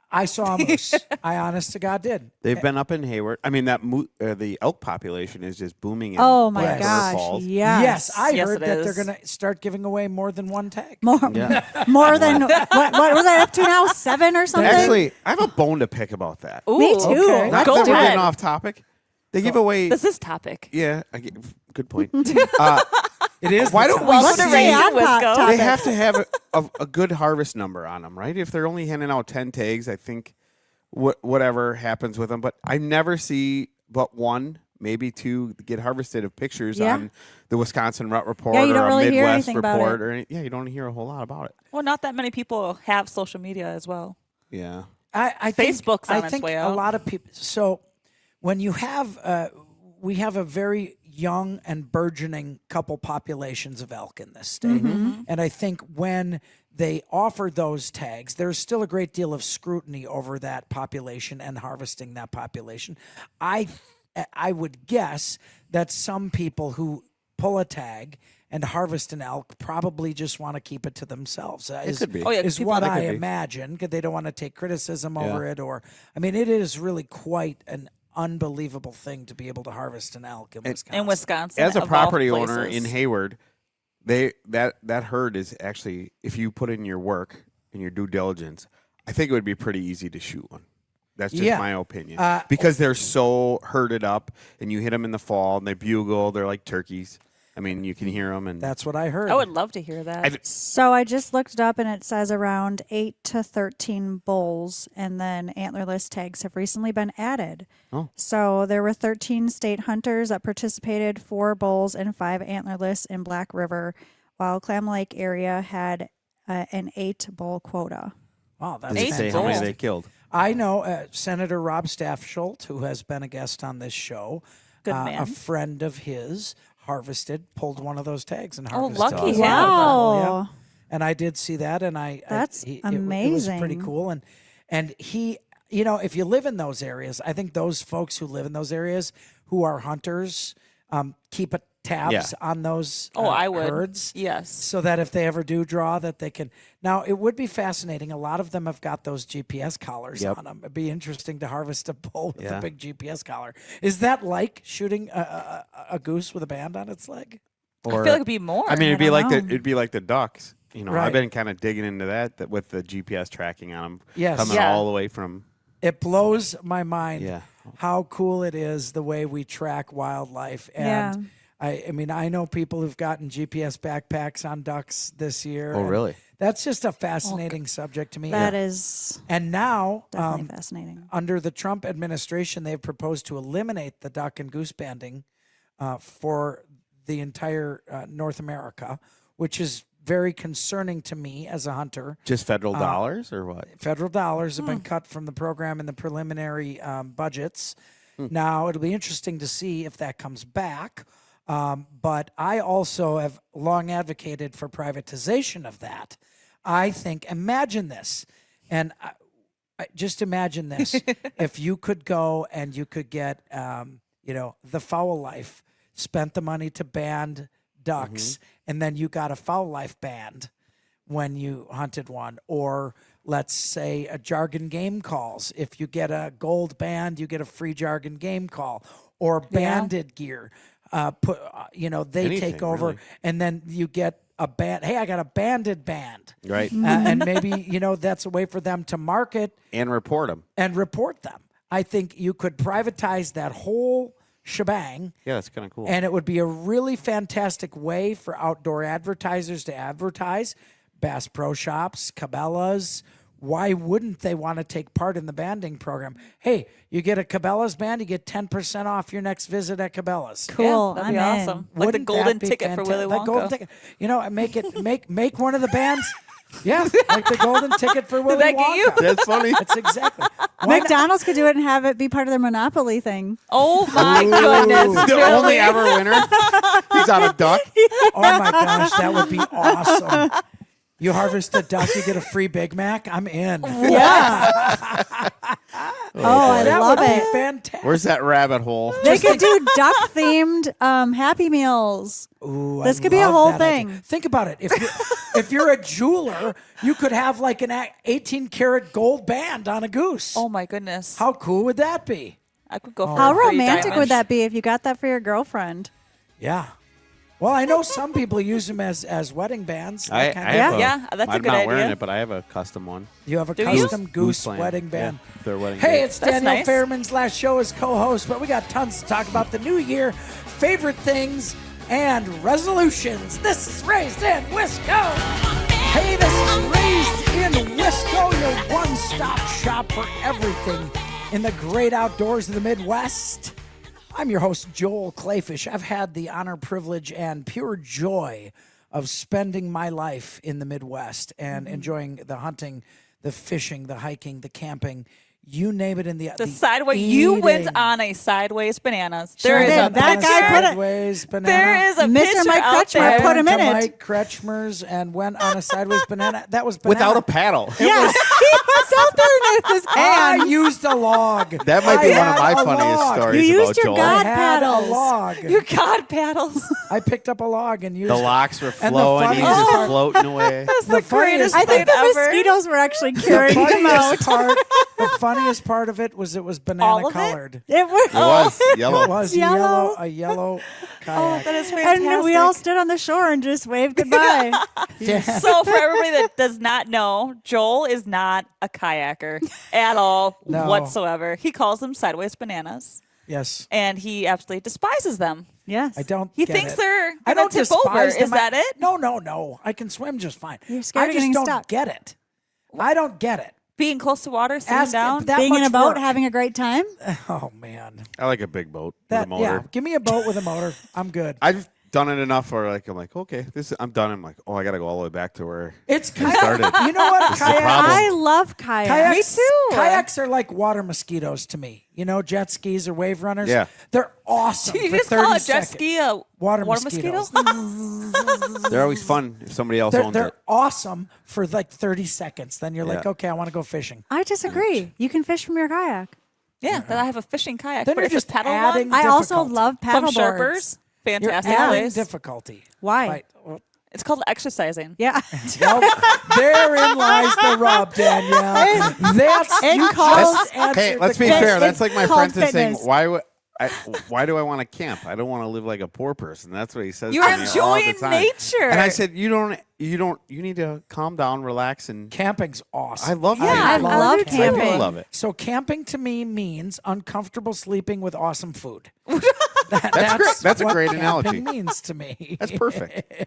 [SPEAKER 1] I saw a moose. I honest to God did.
[SPEAKER 3] They've been up in Hayward. I mean, the elk population is just booming. In
[SPEAKER 4] Oh my
[SPEAKER 1] Yes.
[SPEAKER 4] gosh.
[SPEAKER 3] Falls.
[SPEAKER 4] Yes.
[SPEAKER 1] Yes, I
[SPEAKER 2] Yes,
[SPEAKER 1] heard
[SPEAKER 2] it
[SPEAKER 1] that they're
[SPEAKER 2] is.
[SPEAKER 1] going to start giving away more than one tag.
[SPEAKER 4] More,
[SPEAKER 3] Yeah.
[SPEAKER 4] more than what was I up to now? 7 or something?
[SPEAKER 3] Actually, I have a bone to pick about that.
[SPEAKER 2] Ooh,
[SPEAKER 4] Me too.
[SPEAKER 1] Okay.
[SPEAKER 3] Not
[SPEAKER 2] Go
[SPEAKER 3] that we're
[SPEAKER 2] ahead.
[SPEAKER 3] getting off topic. They give away.
[SPEAKER 2] This is topic.
[SPEAKER 3] Yeah, good point.
[SPEAKER 1] It is.
[SPEAKER 3] Why
[SPEAKER 1] the
[SPEAKER 3] don't
[SPEAKER 1] top.
[SPEAKER 3] we
[SPEAKER 2] Welcome to
[SPEAKER 3] see-
[SPEAKER 2] Raising
[SPEAKER 4] on top-
[SPEAKER 2] Wisco.
[SPEAKER 4] top-
[SPEAKER 3] They have to have a good harvest number on them, right? If they're only handing out 10 tags, I think whatever happens with them. But I never see but one, maybe two, get harvested of pictures
[SPEAKER 4] Yeah.
[SPEAKER 3] on the Wisconsin Rut Report
[SPEAKER 4] Yeah, you
[SPEAKER 3] or
[SPEAKER 4] don't
[SPEAKER 3] a
[SPEAKER 4] really hear
[SPEAKER 3] Midwest
[SPEAKER 4] anything about
[SPEAKER 3] Report.
[SPEAKER 4] it.
[SPEAKER 3] Or yeah, you don't hear a whole lot about it.
[SPEAKER 2] Well, not that many people have social media as well.
[SPEAKER 3] Yeah.
[SPEAKER 1] I think,
[SPEAKER 2] Facebook's on
[SPEAKER 1] I
[SPEAKER 2] its
[SPEAKER 1] think
[SPEAKER 2] way
[SPEAKER 1] a
[SPEAKER 2] out.
[SPEAKER 1] lot of people. So when you have, we have a very young and burgeoning couple populations of elk in this state, and I think when they offer those tags, there's still a great deal of scrutiny over that population and harvesting that population. I would guess that some people who pull a tag and harvest an elk probably just want to keep it to themselves. Is,
[SPEAKER 3] could be.
[SPEAKER 2] Oh, yeah,
[SPEAKER 1] is
[SPEAKER 2] people-
[SPEAKER 1] what
[SPEAKER 3] It
[SPEAKER 1] I
[SPEAKER 3] could be.
[SPEAKER 1] imagine, because they don't want to take criticism over it. Or, I mean, it is really quite an unbelievable thing to be able to harvest an elk in Wisconsin.
[SPEAKER 2] In Wisconsin,
[SPEAKER 3] As a
[SPEAKER 2] of all
[SPEAKER 3] property owner in
[SPEAKER 2] places.
[SPEAKER 3] Hayward, that herd is actually, if you put in your work and your due diligence, I think it would be pretty easy to shoot one. That's just
[SPEAKER 1] Yeah.
[SPEAKER 3] my opinion. Because they're so herded up, and you hit them in the fall, and they bugle. They're like turkeys. I mean, you can hear them. And
[SPEAKER 1] That's what I heard.
[SPEAKER 2] I would love to hear that.
[SPEAKER 4] So I just looked it up and it says around 8 to 13 bulls and then antlerless tags have recently been added.
[SPEAKER 3] Oh.
[SPEAKER 4] So there were 13 state hunters that participated, 4 bulls and 5 antlerless in Black River, while Clam Lake area had an 8 bull quota.
[SPEAKER 1] Wow, that's
[SPEAKER 3] Does it say how many
[SPEAKER 1] fantastic.
[SPEAKER 3] they killed?
[SPEAKER 1] I know Senator Rob Staffsholt, who has been a guest on this show,
[SPEAKER 2] Good
[SPEAKER 1] a
[SPEAKER 2] man.
[SPEAKER 1] friend of his, pulled one of those tags and
[SPEAKER 2] Oh,
[SPEAKER 1] harvested.
[SPEAKER 2] lucky
[SPEAKER 1] it.
[SPEAKER 2] him.
[SPEAKER 4] Wow.
[SPEAKER 1] Yeah. And I did see that, and
[SPEAKER 4] That's
[SPEAKER 1] it was pretty
[SPEAKER 4] amazing.
[SPEAKER 1] cool. And he, if you live in those areas, I think those folks who live in those areas who are hunters keep tabs on those
[SPEAKER 2] Oh, I would.
[SPEAKER 1] herds.
[SPEAKER 2] Yes.
[SPEAKER 1] So that if they ever do draw, that they can. Now, it would be fascinating. A lot of them have got those GPS collars
[SPEAKER 3] Yep.
[SPEAKER 1] on them. It'd be interesting to harvest a bull with
[SPEAKER 3] Yeah.
[SPEAKER 1] a big GPS collar. Is that like shooting a goose with a band on its leg?
[SPEAKER 2] I feel like it'd be more.
[SPEAKER 3] I mean, it'd be
[SPEAKER 4] don't
[SPEAKER 3] like
[SPEAKER 4] know.
[SPEAKER 3] it'd be like the ducks.
[SPEAKER 1] Right.
[SPEAKER 3] I've been kind of digging into that with the GPS tracking on them,
[SPEAKER 1] Yes.
[SPEAKER 3] coming
[SPEAKER 2] Yeah.
[SPEAKER 3] all the way from.
[SPEAKER 1] It blows my mind
[SPEAKER 3] Yeah.
[SPEAKER 1] how cool it is the way we track wildlife. And I mean, I know people who've gotten GPS backpacks on ducks this year.
[SPEAKER 3] Oh,
[SPEAKER 1] and
[SPEAKER 3] really?
[SPEAKER 1] That's just a fascinating subject to me.
[SPEAKER 4] That is
[SPEAKER 1] And now,
[SPEAKER 4] definitely fascinating.
[SPEAKER 1] under the Trump administration, they've proposed to eliminate the duck and goose banding for the entire North America, which is very concerning to me as a hunter.
[SPEAKER 3] Just federal dollars or what?
[SPEAKER 1] Federal dollars have been cut from the program in the preliminary budgets. Now, it'll be interesting to see if that comes back. But I also have long advocated for privatization of that. I think, imagine this, and just imagine this. If you could go and you could get, the Fowl Life spent the money to ban ducks, and then you got a Fowl Life band when you hunted one, or let's say a jargon game calls. If you get a gold band, you get a free jargon game call, or banded gear. They
[SPEAKER 3] Anything,
[SPEAKER 1] take over,
[SPEAKER 3] really.
[SPEAKER 1] and then you get a band. Hey, I got a banded band,
[SPEAKER 3] Right.
[SPEAKER 1] and maybe that's a way for them to market
[SPEAKER 3] And report them.
[SPEAKER 1] and report them. I think you could privatize that whole shebang.
[SPEAKER 3] Yeah, that's kind of cool.
[SPEAKER 1] And it would be a really fantastic way for outdoor advertisers to advertise. Bass Pro Shops, Cabela's, why wouldn't they want to take part in the banding program? Hey, you get a Cabela's band, you get 10% off your next visit at Cabela's.
[SPEAKER 4] Cool.
[SPEAKER 2] That'd be
[SPEAKER 4] I'm in.
[SPEAKER 2] awesome. Like the
[SPEAKER 1] Wouldn't
[SPEAKER 2] golden
[SPEAKER 1] that be
[SPEAKER 2] ticket for Willy
[SPEAKER 1] fantastic? The golden
[SPEAKER 2] Wonka.
[SPEAKER 1] ticket. You know, make one of the bands. Yeah, like the golden ticket for Willy
[SPEAKER 2] that get you?
[SPEAKER 1] Wonka.
[SPEAKER 3] That's funny.
[SPEAKER 1] That's exactly. Why not?
[SPEAKER 4] McDonald's could do it and have it be part of their Monopoly thing.
[SPEAKER 2] Oh my goodness.
[SPEAKER 3] The
[SPEAKER 2] really?
[SPEAKER 3] only ever winner. He's on a duck.
[SPEAKER 1] Oh my gosh, that would be awesome. You harvest a duck, you get a free Big Mac. I'm in.
[SPEAKER 4] Yeah. I
[SPEAKER 1] that
[SPEAKER 4] love
[SPEAKER 1] would be
[SPEAKER 4] it.
[SPEAKER 1] fantastic.
[SPEAKER 3] Where's that rabbit hole?
[SPEAKER 4] They could do duck themed Happy Meals.
[SPEAKER 1] Ooh,
[SPEAKER 4] This
[SPEAKER 1] I
[SPEAKER 4] could be a
[SPEAKER 1] love
[SPEAKER 4] whole
[SPEAKER 1] that idea.
[SPEAKER 4] thing.
[SPEAKER 1] Think about it. If you're a jeweler, you could have like an 18 karat gold band on a goose.
[SPEAKER 2] Oh my goodness.
[SPEAKER 1] How cool would that be?
[SPEAKER 2] I could go for
[SPEAKER 4] How
[SPEAKER 2] a free
[SPEAKER 4] romantic
[SPEAKER 2] diamond.
[SPEAKER 4] would that be if you got that for your girlfriend?
[SPEAKER 1] Yeah. Well, I know some people use them as wedding bands.
[SPEAKER 3] I
[SPEAKER 1] that kind of-
[SPEAKER 3] have a,
[SPEAKER 2] Yeah, that's a
[SPEAKER 3] I'm
[SPEAKER 2] good
[SPEAKER 3] not wearing
[SPEAKER 2] idea.
[SPEAKER 3] it, but I have a custom one.
[SPEAKER 1] You have a
[SPEAKER 2] Do you?
[SPEAKER 1] custom goose
[SPEAKER 3] playing.
[SPEAKER 1] wedding band.
[SPEAKER 3] Yeah, their wedding
[SPEAKER 1] Hey,
[SPEAKER 3] band.
[SPEAKER 1] it's
[SPEAKER 2] That's
[SPEAKER 1] Danielle
[SPEAKER 2] nice.
[SPEAKER 1] Fairman's last show as co-host, but we got tons to talk about the new year, favorite things, and resolutions. This is Raised in Wisco. Hey, this is Raised in Wisco, your one-stop shop for everything in the great outdoors of the Midwest. I'm your host, Joel Clayfish. I've had the honor, privilege, and pure joy of spending my life in the Midwest and enjoying the hunting, the fishing, the hiking, the camping, you name it in the
[SPEAKER 2] sideways. You went
[SPEAKER 1] eating.
[SPEAKER 2] on a sideways bananas.
[SPEAKER 4] Sure
[SPEAKER 2] There is
[SPEAKER 4] did.
[SPEAKER 2] a
[SPEAKER 4] That
[SPEAKER 2] picture.
[SPEAKER 4] guy put it-
[SPEAKER 1] Sideways banana.
[SPEAKER 2] There is a
[SPEAKER 4] Mr.
[SPEAKER 2] picture
[SPEAKER 4] Mike
[SPEAKER 2] out
[SPEAKER 4] Kretschmer
[SPEAKER 2] there.
[SPEAKER 4] put him
[SPEAKER 1] to
[SPEAKER 4] in it.
[SPEAKER 1] Mike Kretschmer's and went on a sideways banana. That was banana.
[SPEAKER 3] Without a paddle.
[SPEAKER 4] Yeah, he was out there with his
[SPEAKER 1] I
[SPEAKER 4] hands.
[SPEAKER 1] used a log.
[SPEAKER 3] That might be
[SPEAKER 1] I
[SPEAKER 3] one of
[SPEAKER 1] had
[SPEAKER 3] my
[SPEAKER 1] a
[SPEAKER 3] funniest
[SPEAKER 1] log.
[SPEAKER 3] stories
[SPEAKER 4] You
[SPEAKER 3] about
[SPEAKER 4] used your
[SPEAKER 3] Joel.
[SPEAKER 4] God
[SPEAKER 1] I had
[SPEAKER 4] paddles.
[SPEAKER 1] a log.
[SPEAKER 2] Your God paddles.
[SPEAKER 1] I picked up a log and used
[SPEAKER 3] The
[SPEAKER 1] it.
[SPEAKER 3] locks were
[SPEAKER 1] And the
[SPEAKER 3] flowing. He was
[SPEAKER 1] funniest
[SPEAKER 3] just
[SPEAKER 1] part-
[SPEAKER 3] floating away.
[SPEAKER 2] That's
[SPEAKER 1] The
[SPEAKER 2] the greatest
[SPEAKER 1] funniest
[SPEAKER 4] I
[SPEAKER 2] thing
[SPEAKER 4] think the
[SPEAKER 2] ever.
[SPEAKER 4] mosquitoes were actually
[SPEAKER 1] The
[SPEAKER 4] carrying him out.
[SPEAKER 1] funniest part of it was banana
[SPEAKER 2] All of it?
[SPEAKER 1] colored.
[SPEAKER 4] It was,
[SPEAKER 3] It was yellow.
[SPEAKER 1] It was
[SPEAKER 4] Yellow.
[SPEAKER 1] a yellow
[SPEAKER 2] Oh,
[SPEAKER 1] kayak.
[SPEAKER 2] that is fantastic.
[SPEAKER 4] and we all stood on the shore and just waved goodbye.
[SPEAKER 2] So for everybody that does not know, Joel is not a kayaker at all
[SPEAKER 1] No.
[SPEAKER 2] whatsoever. He calls them sideways bananas,
[SPEAKER 1] Yes.
[SPEAKER 2] and he absolutely despises them.
[SPEAKER 4] Yes.
[SPEAKER 1] I don't
[SPEAKER 2] He
[SPEAKER 1] get
[SPEAKER 2] thinks
[SPEAKER 1] it.
[SPEAKER 2] they're
[SPEAKER 1] I
[SPEAKER 2] gonna
[SPEAKER 1] don't
[SPEAKER 2] tip
[SPEAKER 1] despise
[SPEAKER 2] over.
[SPEAKER 1] them.
[SPEAKER 2] Is that it?
[SPEAKER 1] No. I can swim just fine.
[SPEAKER 4] You're scared
[SPEAKER 1] I
[SPEAKER 4] of
[SPEAKER 1] just
[SPEAKER 4] getting
[SPEAKER 1] don't
[SPEAKER 4] stuck.
[SPEAKER 1] get it. I don't get it.
[SPEAKER 2] Being close to water, sitting
[SPEAKER 1] Ask
[SPEAKER 2] down.
[SPEAKER 1] that
[SPEAKER 4] Being in
[SPEAKER 1] much
[SPEAKER 4] a boat,
[SPEAKER 1] work.
[SPEAKER 4] having a great time.
[SPEAKER 1] Oh man.
[SPEAKER 3] I like a big boat with
[SPEAKER 1] That
[SPEAKER 3] a motor.
[SPEAKER 1] yeah. Give me a boat with a motor. I'm good.
[SPEAKER 3] I've done it enough where I'm like, okay, I'm done. I'm like, I gotta go all the way back to where
[SPEAKER 1] It's kind
[SPEAKER 3] started.
[SPEAKER 1] of you know what
[SPEAKER 3] This is the problem.
[SPEAKER 4] I love kayaks.
[SPEAKER 1] kayaks.
[SPEAKER 2] Me too.
[SPEAKER 1] Kayaks are like water mosquitoes to me. You know, jet skis or wave runners.
[SPEAKER 3] Yeah.
[SPEAKER 1] They're awesome.
[SPEAKER 2] you
[SPEAKER 1] for
[SPEAKER 2] just
[SPEAKER 1] 30
[SPEAKER 2] call a jet
[SPEAKER 1] seconds.
[SPEAKER 2] ski a
[SPEAKER 1] Water
[SPEAKER 2] mosquito?
[SPEAKER 1] mosquitoes.
[SPEAKER 3] they're always fun if somebody else
[SPEAKER 1] They're,
[SPEAKER 3] owns
[SPEAKER 1] they're
[SPEAKER 3] it.
[SPEAKER 1] awesome for like 30 seconds. Then you're like,
[SPEAKER 3] Yeah.
[SPEAKER 1] okay, I want to go fishing.
[SPEAKER 4] I disagree. You can fish from your kayak.
[SPEAKER 2] Yeah, that I have a fishing kayak.
[SPEAKER 1] Then
[SPEAKER 2] but
[SPEAKER 1] you're
[SPEAKER 2] if it's
[SPEAKER 1] just
[SPEAKER 2] paddle
[SPEAKER 1] adding-
[SPEAKER 2] one
[SPEAKER 4] I also
[SPEAKER 1] Difficulty.
[SPEAKER 4] love
[SPEAKER 2] from
[SPEAKER 4] paddle
[SPEAKER 2] Sharpers,
[SPEAKER 4] boards.
[SPEAKER 1] You're
[SPEAKER 2] fantastic
[SPEAKER 1] adding
[SPEAKER 2] place.
[SPEAKER 1] difficulty.
[SPEAKER 4] Why?
[SPEAKER 1] Right. Well,
[SPEAKER 2] It's called exercising.
[SPEAKER 4] Yeah.
[SPEAKER 1] well, therein lies the rub, Danielle. That's
[SPEAKER 4] It
[SPEAKER 1] you
[SPEAKER 4] calls-
[SPEAKER 1] just answered
[SPEAKER 3] Hey, let's
[SPEAKER 1] the
[SPEAKER 3] be
[SPEAKER 1] question.
[SPEAKER 3] fair. That's like my
[SPEAKER 4] called
[SPEAKER 3] friend saying,
[SPEAKER 4] fitness.
[SPEAKER 3] why do I want to camp? I don't want to live like a poor person. That's what he says.
[SPEAKER 2] You're
[SPEAKER 3] to me all the
[SPEAKER 2] enjoying
[SPEAKER 3] time.
[SPEAKER 2] nature.
[SPEAKER 3] And I said, you need to calm down, relax, and
[SPEAKER 1] Camping's awesome.
[SPEAKER 3] I love
[SPEAKER 4] Yeah, I love
[SPEAKER 3] camping.
[SPEAKER 4] camping.
[SPEAKER 3] I love it.
[SPEAKER 1] So camping to me means uncomfortable sleeping with awesome food.
[SPEAKER 3] That's great. That's a
[SPEAKER 1] what
[SPEAKER 3] great
[SPEAKER 1] camping
[SPEAKER 3] analogy.
[SPEAKER 1] means to me.
[SPEAKER 3] That's perfect.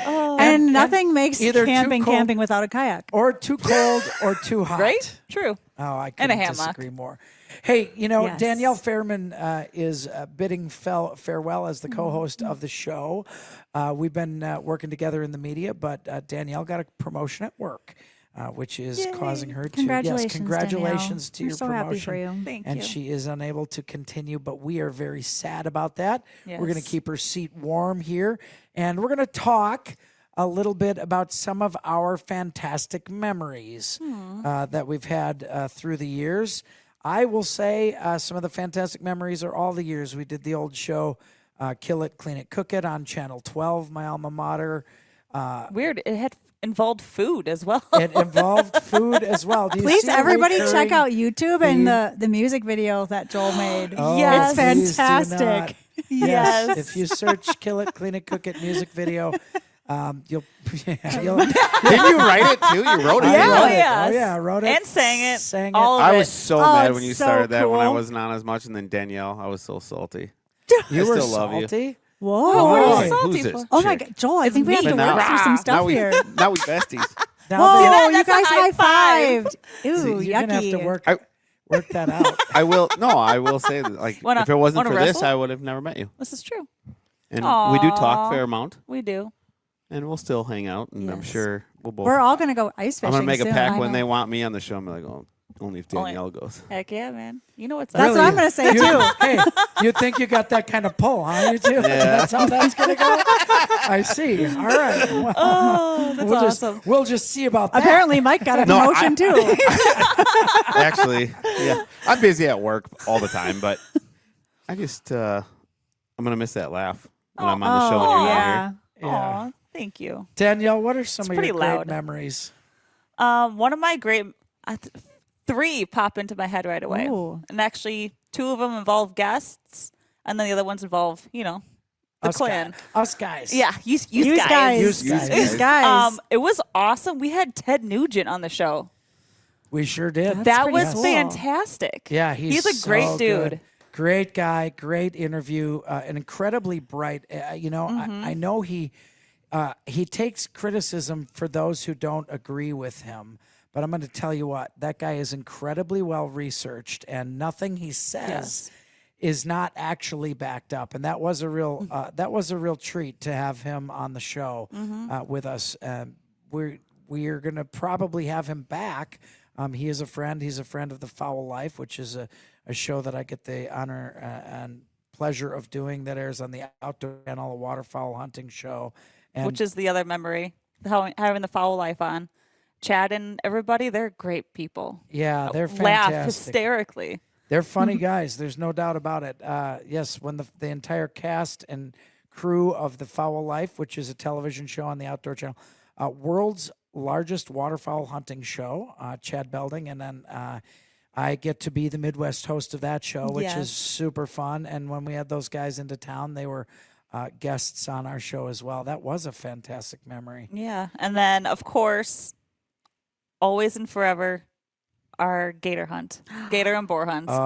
[SPEAKER 4] And nothing makes
[SPEAKER 1] either too
[SPEAKER 4] camping
[SPEAKER 1] cold-
[SPEAKER 4] camping without a kayak.
[SPEAKER 1] Or too cold or too hot.
[SPEAKER 2] Right? True.
[SPEAKER 1] Oh, I
[SPEAKER 2] And
[SPEAKER 1] couldn't
[SPEAKER 2] a hammock.
[SPEAKER 1] disagree more. Hey, you know,
[SPEAKER 4] Yes.
[SPEAKER 1] Danielle Fairman is bidding farewell as the co-host of the show. We've been working together in the media, but Danielle got a promotion at work, which is causing her to
[SPEAKER 4] Congratulations,
[SPEAKER 1] congratulations to
[SPEAKER 4] Danielle.
[SPEAKER 1] your
[SPEAKER 4] We're so
[SPEAKER 1] promotion.
[SPEAKER 4] happy for you.
[SPEAKER 2] Thank
[SPEAKER 1] and
[SPEAKER 2] you.
[SPEAKER 1] she is unable to continue, but we are very sad about that. We're going to
[SPEAKER 2] Yes.
[SPEAKER 1] keep her seat warm here, and we're going to talk a little bit about some of our fantastic memories that we've had through the years. I will say some of the fantastic memories are all the years we did the old show, Kill It, Clean It, Cook It on Channel 12, my alma mater.
[SPEAKER 2] Weird. It had involved food as well.
[SPEAKER 1] It involved food as well. Do you
[SPEAKER 4] Please,
[SPEAKER 1] see a
[SPEAKER 4] everybody, check
[SPEAKER 1] recurring-
[SPEAKER 4] out YouTube and the music video that Joel made.
[SPEAKER 1] Oh,
[SPEAKER 4] It's
[SPEAKER 1] please do
[SPEAKER 4] fantastic.
[SPEAKER 1] not.
[SPEAKER 2] Yes.
[SPEAKER 1] If you search "Kill It, Clean It, Cook It" music video, you'll.
[SPEAKER 3] Didn't you write it too? You wrote it.
[SPEAKER 1] I
[SPEAKER 2] Yeah.
[SPEAKER 3] too?
[SPEAKER 1] wrote it.
[SPEAKER 2] yes.
[SPEAKER 1] Oh yeah, I wrote it
[SPEAKER 2] And sang it.
[SPEAKER 1] Sang it.
[SPEAKER 2] All of
[SPEAKER 3] I
[SPEAKER 2] it.
[SPEAKER 3] was so
[SPEAKER 4] Oh,
[SPEAKER 3] mad
[SPEAKER 4] it's
[SPEAKER 3] when you
[SPEAKER 4] so
[SPEAKER 3] started that when I
[SPEAKER 4] cool.
[SPEAKER 3] wasn't on as much, and then Danielle, I was so salty.
[SPEAKER 1] you
[SPEAKER 3] I
[SPEAKER 1] were
[SPEAKER 3] still love you.
[SPEAKER 1] salty.
[SPEAKER 4] Whoa.
[SPEAKER 2] what are you
[SPEAKER 1] Why?
[SPEAKER 2] salty
[SPEAKER 3] Who's
[SPEAKER 2] for?
[SPEAKER 3] this
[SPEAKER 4] Oh my
[SPEAKER 3] chick?
[SPEAKER 4] God, Joel, I think we have
[SPEAKER 2] me.
[SPEAKER 4] to
[SPEAKER 3] But
[SPEAKER 4] work through some
[SPEAKER 3] now
[SPEAKER 4] stuff
[SPEAKER 3] we
[SPEAKER 4] here.
[SPEAKER 3] now we besties.
[SPEAKER 1] Now
[SPEAKER 4] Whoa,
[SPEAKER 2] that?
[SPEAKER 4] you
[SPEAKER 2] That's a
[SPEAKER 4] guys
[SPEAKER 2] high
[SPEAKER 4] high-fived. Ooh,
[SPEAKER 1] you're
[SPEAKER 4] yucky.
[SPEAKER 1] gonna have to work that out.
[SPEAKER 3] I will say that, like,
[SPEAKER 2] Wanna-
[SPEAKER 3] if it wasn't
[SPEAKER 2] wanna
[SPEAKER 3] for this,
[SPEAKER 2] wrestle?
[SPEAKER 3] I would have never met you.
[SPEAKER 2] This is true.
[SPEAKER 3] And we do talk
[SPEAKER 2] Aw.
[SPEAKER 3] a fair amount,
[SPEAKER 2] We do.
[SPEAKER 3] and we'll still hang out, and I'm
[SPEAKER 2] Yes.
[SPEAKER 3] sure we'll both.
[SPEAKER 4] We're all going to go ice fishing
[SPEAKER 3] I'm gonna make a
[SPEAKER 4] soon.
[SPEAKER 3] pact
[SPEAKER 2] I
[SPEAKER 3] when
[SPEAKER 2] know.
[SPEAKER 3] they want me on the show. I'm like, oh, only if
[SPEAKER 2] Only-
[SPEAKER 3] Danielle goes.
[SPEAKER 2] Heck yeah, man. You know what's
[SPEAKER 4] That's
[SPEAKER 2] up.
[SPEAKER 4] what I'm going to say, too.
[SPEAKER 1] Hey, you think you got that kind of pull, huh? You do.
[SPEAKER 3] Yeah.
[SPEAKER 1] That's how that's gonna go. I see. All right. Well,
[SPEAKER 2] Oh, that's
[SPEAKER 1] we'll
[SPEAKER 2] awesome.
[SPEAKER 1] we'll just see about that.
[SPEAKER 4] Apparently, Mike got a
[SPEAKER 3] No,
[SPEAKER 4] promotion, too.
[SPEAKER 3] Actually, yeah, I'm busy at work all the time, but I just I'm gonna miss that laugh when I'm on the show and you're not
[SPEAKER 4] yeah.
[SPEAKER 3] here.
[SPEAKER 2] Aw, thank you.
[SPEAKER 1] Danielle, what are some
[SPEAKER 2] It's
[SPEAKER 1] of
[SPEAKER 2] pretty
[SPEAKER 1] your great
[SPEAKER 2] loud.
[SPEAKER 1] memories?
[SPEAKER 2] One of my great, three pop into my head right away.
[SPEAKER 4] Ooh.
[SPEAKER 2] And actually, two of them involve guests, and then the other ones involve, the
[SPEAKER 1] Us
[SPEAKER 2] clan.
[SPEAKER 1] guys. Us guys.
[SPEAKER 2] Yeah, you
[SPEAKER 4] Use
[SPEAKER 2] guys.
[SPEAKER 4] guys.
[SPEAKER 1] Use
[SPEAKER 3] guys.
[SPEAKER 4] Use guys.
[SPEAKER 2] It was awesome. We had Ted Nugent on the show.
[SPEAKER 1] We sure did.
[SPEAKER 2] That
[SPEAKER 4] pretty
[SPEAKER 2] was
[SPEAKER 4] cool.
[SPEAKER 2] fantastic.
[SPEAKER 1] Yeah,
[SPEAKER 2] he's a great
[SPEAKER 1] so
[SPEAKER 2] dude.
[SPEAKER 1] good. Great guy, great interview, and incredibly bright. I know he takes criticism for those who don't agree with him. But I'm going to tell you what, that guy is incredibly well researched, and nothing he says is not actually backed up. And that was a real treat to have him on the show with us. We are going to probably have him back. He is a friend. He's a friend of the Foul Life, which is a show that I get the honor and pleasure of doing that airs on the Outdoor Channel, a waterfowl hunting show. And
[SPEAKER 2] Which is the other memory, having the Foul Life on. Chad and everybody, they're great people.
[SPEAKER 1] yeah, they're
[SPEAKER 2] Laugh
[SPEAKER 1] fantastic.
[SPEAKER 2] hysterically.
[SPEAKER 1] They're funny guys. There's no doubt about it. Yes, when the entire cast and crew of The Foul Life, which is a television show on the Outdoor Channel, world's largest waterfowl hunting show, Chad Belding, and then I get to be the Midwest host of that show, which
[SPEAKER 2] Yes.
[SPEAKER 1] is super fun. And when we had those guys into town, they were guests on our show as well. That was a fantastic memory.
[SPEAKER 2] Yeah. And then, of course, always and forever, our gator hunt, gator and boar hunts.
[SPEAKER 4] That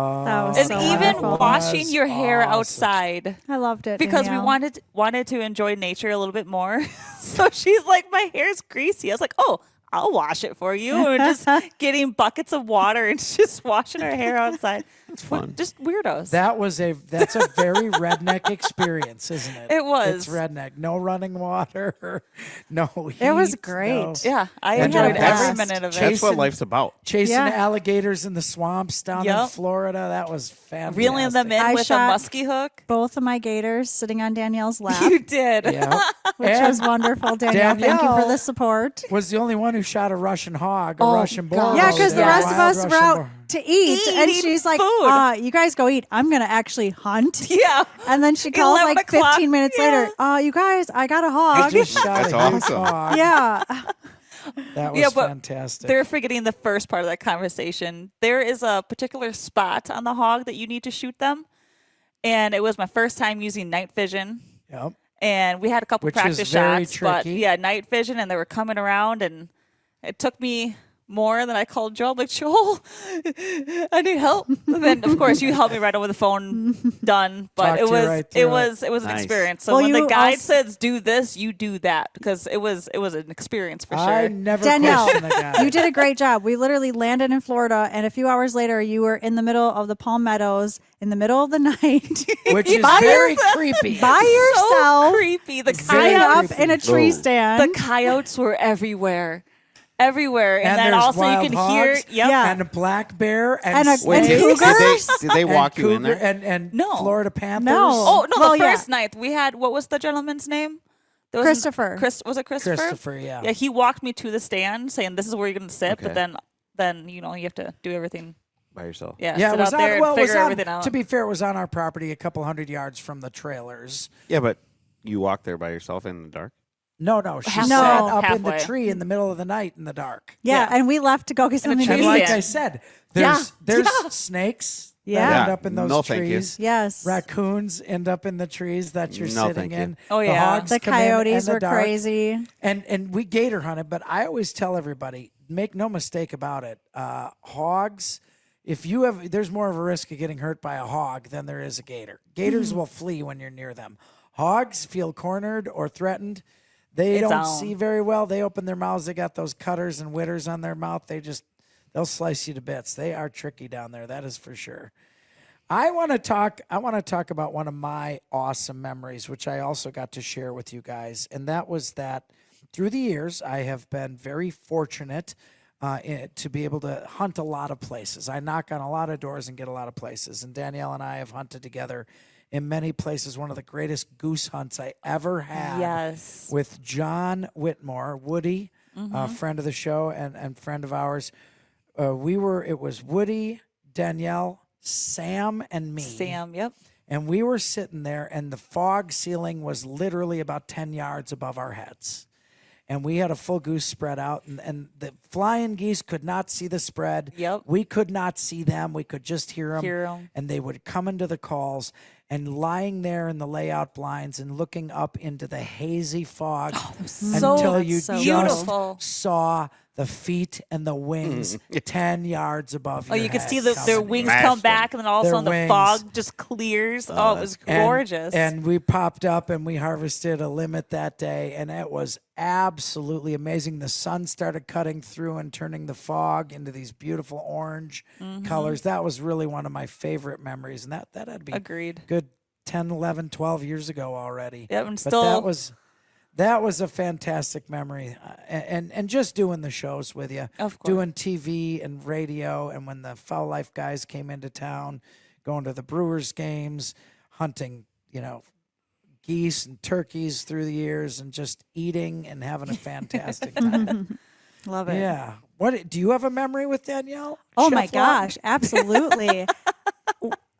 [SPEAKER 4] was
[SPEAKER 2] And
[SPEAKER 4] so
[SPEAKER 2] even
[SPEAKER 4] wonderful.
[SPEAKER 2] washing your hair
[SPEAKER 1] awesome.
[SPEAKER 2] outside
[SPEAKER 4] I loved it.
[SPEAKER 2] because we
[SPEAKER 4] Danielle.
[SPEAKER 2] wanted to enjoy nature a little bit more. So she's like, my hair's greasy. I was like, oh, I'll wash it for you. And we're just getting buckets of water and just washing our hair outside.
[SPEAKER 3] It's fun.
[SPEAKER 2] Just weirdos.
[SPEAKER 1] That's a very redneck experience, isn't it?
[SPEAKER 2] It was.
[SPEAKER 1] It's redneck. No running water. No heat.
[SPEAKER 4] It was
[SPEAKER 1] no-
[SPEAKER 4] great.
[SPEAKER 2] yeah, I
[SPEAKER 1] And
[SPEAKER 2] enjoyed
[SPEAKER 4] had a
[SPEAKER 2] every
[SPEAKER 4] blast.
[SPEAKER 2] minute of it.
[SPEAKER 3] That's what
[SPEAKER 1] Jason-
[SPEAKER 3] life's about.
[SPEAKER 1] Chasing
[SPEAKER 4] Yeah.
[SPEAKER 1] alligators in the swamps down in
[SPEAKER 2] Yep.
[SPEAKER 1] Florida. That was fantastic.
[SPEAKER 2] Reeling them in
[SPEAKER 4] I
[SPEAKER 2] with a
[SPEAKER 4] shot-
[SPEAKER 2] musky hook.
[SPEAKER 4] Both of my gators sitting on Danielle's lap,
[SPEAKER 2] You did.
[SPEAKER 1] Yeah.
[SPEAKER 4] which
[SPEAKER 1] And
[SPEAKER 4] was wonderful. Danielle, thank you
[SPEAKER 1] Danielle
[SPEAKER 4] for the support.
[SPEAKER 1] was the only one who shot a Russian hog, a
[SPEAKER 2] Oh,
[SPEAKER 1] Russian boar.
[SPEAKER 2] God.
[SPEAKER 4] Yeah, because the
[SPEAKER 2] yeah.
[SPEAKER 4] rest of
[SPEAKER 1] Wild
[SPEAKER 4] us were
[SPEAKER 1] Russian
[SPEAKER 4] out
[SPEAKER 1] boar.
[SPEAKER 4] to eat, and
[SPEAKER 2] Eating
[SPEAKER 4] she's like,
[SPEAKER 2] food.
[SPEAKER 4] "You guys go eat. I'm gonna actually hunt."
[SPEAKER 2] Yeah.
[SPEAKER 4] And then she calls
[SPEAKER 2] 11
[SPEAKER 4] like
[SPEAKER 2] o'clock.
[SPEAKER 4] 15 minutes later. You guys, I got a
[SPEAKER 1] I
[SPEAKER 4] hog.
[SPEAKER 1] just shot
[SPEAKER 3] That's
[SPEAKER 1] a huge
[SPEAKER 3] awesome.
[SPEAKER 1] hog.
[SPEAKER 4] Yeah.
[SPEAKER 1] That was
[SPEAKER 2] Yeah, but
[SPEAKER 1] fantastic.
[SPEAKER 2] They're forgetting the first part of that conversation. There is a particular spot on the hog that you need to shoot them. And it was my first time using night vision.
[SPEAKER 1] Yep.
[SPEAKER 2] And we had a couple
[SPEAKER 1] Which is
[SPEAKER 2] practice
[SPEAKER 1] very
[SPEAKER 2] shots. But
[SPEAKER 1] tricky.
[SPEAKER 2] yeah, night vision, and they were coming around, and it took me more than I called Joel. I'm like, Joel, I need help. And then of course you helped me right over the phone. Done. But
[SPEAKER 1] Talked
[SPEAKER 2] it
[SPEAKER 1] you
[SPEAKER 2] was
[SPEAKER 1] right through
[SPEAKER 2] it was an
[SPEAKER 3] Nice.
[SPEAKER 2] experience. So
[SPEAKER 4] Well,
[SPEAKER 2] when the
[SPEAKER 4] you
[SPEAKER 2] guide
[SPEAKER 4] also-
[SPEAKER 2] says do this, you do that, because it was an experience for
[SPEAKER 1] I
[SPEAKER 2] sure.
[SPEAKER 1] never
[SPEAKER 4] Danielle,
[SPEAKER 1] questioned the guy.
[SPEAKER 4] you did a great job. We literally landed in Florida, and a few hours later, you were in the middle of the Palm Meadows in the middle of the night
[SPEAKER 1] Which is
[SPEAKER 4] By
[SPEAKER 1] very creepy.
[SPEAKER 4] by
[SPEAKER 2] So
[SPEAKER 4] yourself,
[SPEAKER 2] creepy. The
[SPEAKER 1] Very
[SPEAKER 4] sitting
[SPEAKER 2] coyotes,
[SPEAKER 4] up in a tree
[SPEAKER 3] Whoa.
[SPEAKER 4] stand.
[SPEAKER 2] the coyotes were everywhere. Everywhere. And,
[SPEAKER 1] And
[SPEAKER 2] then
[SPEAKER 1] there's
[SPEAKER 2] also you
[SPEAKER 1] wild
[SPEAKER 2] can
[SPEAKER 1] hogs,
[SPEAKER 2] hear
[SPEAKER 4] Yeah.
[SPEAKER 1] and a black bear
[SPEAKER 4] And a-
[SPEAKER 3] Wait,
[SPEAKER 4] And
[SPEAKER 3] did,
[SPEAKER 4] cougars?
[SPEAKER 3] did they walk you in
[SPEAKER 1] cougar-
[SPEAKER 3] there?
[SPEAKER 1] And
[SPEAKER 2] No.
[SPEAKER 1] Florida panthers.
[SPEAKER 4] No.
[SPEAKER 2] Oh no,
[SPEAKER 4] Well,
[SPEAKER 2] the
[SPEAKER 4] yeah.
[SPEAKER 2] first night we had, what was the gentleman's name? There was
[SPEAKER 4] Christopher.
[SPEAKER 2] Was it Christopher?
[SPEAKER 1] Christopher, yeah.
[SPEAKER 2] Yeah, he walked me to the stand saying this is where you're gonna sit,
[SPEAKER 3] Okay.
[SPEAKER 2] but then you have to do everything.
[SPEAKER 3] By yourself.
[SPEAKER 2] Yeah,
[SPEAKER 1] Yeah,
[SPEAKER 2] sit
[SPEAKER 1] it was
[SPEAKER 2] out there
[SPEAKER 1] on.
[SPEAKER 2] and
[SPEAKER 1] Well, it was
[SPEAKER 2] figure
[SPEAKER 1] on.
[SPEAKER 2] everything out.
[SPEAKER 1] To be fair, it was on our property, a couple hundred yards from the trailers.
[SPEAKER 3] Yeah, but you walked there by yourself in the dark?
[SPEAKER 1] No, she
[SPEAKER 2] Halfway.
[SPEAKER 1] sat up in
[SPEAKER 2] Halfway.
[SPEAKER 1] the tree in the middle of the night in the dark.
[SPEAKER 4] yeah,
[SPEAKER 2] Yeah.
[SPEAKER 4] and we left to go get something to
[SPEAKER 1] And
[SPEAKER 2] tree
[SPEAKER 1] like
[SPEAKER 4] eat.
[SPEAKER 2] stand.
[SPEAKER 1] I said,
[SPEAKER 2] Yeah.
[SPEAKER 1] there's snakes
[SPEAKER 4] Yeah.
[SPEAKER 1] that end up in those
[SPEAKER 3] No, thank you.
[SPEAKER 1] trees.
[SPEAKER 4] Yes.
[SPEAKER 1] Raccoons end up in the trees that you're
[SPEAKER 3] No,
[SPEAKER 1] sitting
[SPEAKER 3] thank you.
[SPEAKER 1] in.
[SPEAKER 2] Oh,
[SPEAKER 1] The
[SPEAKER 2] yeah.
[SPEAKER 1] hogs
[SPEAKER 4] The
[SPEAKER 1] come in
[SPEAKER 4] coyotes
[SPEAKER 1] the
[SPEAKER 4] were
[SPEAKER 1] dark.
[SPEAKER 4] crazy.
[SPEAKER 1] And we gator hunted, but I always tell everybody, make no mistake about it. Hogs, there's more of a risk of getting hurt by a hog than there is a gator. Gators will flee when you're near them. Hogs feel cornered or threatened. They
[SPEAKER 2] its
[SPEAKER 1] don't
[SPEAKER 2] own.
[SPEAKER 1] see very well. They open their mouths. They got those cutters and witters on their mouth. They'll slice you to bits. They are tricky down there. That is for sure. I want to talk about one of my awesome memories, which I also got to share with you guys, and that was that through the years I have been very fortunate to be able to hunt a lot of places. I knock on a lot of doors and get a lot of places, and Danielle and I have hunted together in many places. One of the greatest goose hunts I ever had.
[SPEAKER 2] Yes.
[SPEAKER 1] With John Whitmore, Woody, a friend of the show and friend of ours. It was Woody, Danielle, Sam, and me.
[SPEAKER 2] Sam, yep.
[SPEAKER 1] And we were sitting there, and the fog ceiling was literally about 10 yards above our heads. And we had a full goose spread out, and the flying geese could not see the spread.
[SPEAKER 2] Yep.
[SPEAKER 1] We could not see them. We could just hear them.
[SPEAKER 2] Hear 'em.
[SPEAKER 1] And they would come into the calls, and lying there in the layout blinds and looking up into the hazy fog until you
[SPEAKER 4] so
[SPEAKER 1] just
[SPEAKER 2] beautiful.
[SPEAKER 1] saw the feet and the wings 10 yards above your
[SPEAKER 2] You could
[SPEAKER 1] head
[SPEAKER 2] see their
[SPEAKER 1] coming
[SPEAKER 2] wings
[SPEAKER 1] in.
[SPEAKER 2] come back, and then all of a
[SPEAKER 1] Their
[SPEAKER 2] sudden the
[SPEAKER 1] wings.
[SPEAKER 2] fog just clears. Oh, it was gorgeous.
[SPEAKER 1] And we popped up and we harvested a limit that day, and it was absolutely amazing. The sun started cutting through and turning the fog into these beautiful orange colors. That was really one of my favorite memories, and that had to be
[SPEAKER 2] Agreed.
[SPEAKER 1] good 10, 11, 12 years ago already.
[SPEAKER 2] Yep, and
[SPEAKER 1] But
[SPEAKER 2] still
[SPEAKER 1] that was a fantastic memory, and just doing the shows with you,
[SPEAKER 2] Of course.
[SPEAKER 1] doing TV and radio, and when the Foul Life guys came into town, going to the Brewers games, hunting, geese and turkeys through the years, and just eating and having a fantastic time.
[SPEAKER 4] Love it.
[SPEAKER 1] Yeah. What do you have a memory with Danielle?
[SPEAKER 4] Oh
[SPEAKER 1] Chef
[SPEAKER 4] my
[SPEAKER 1] Lawton?
[SPEAKER 4] gosh, absolutely.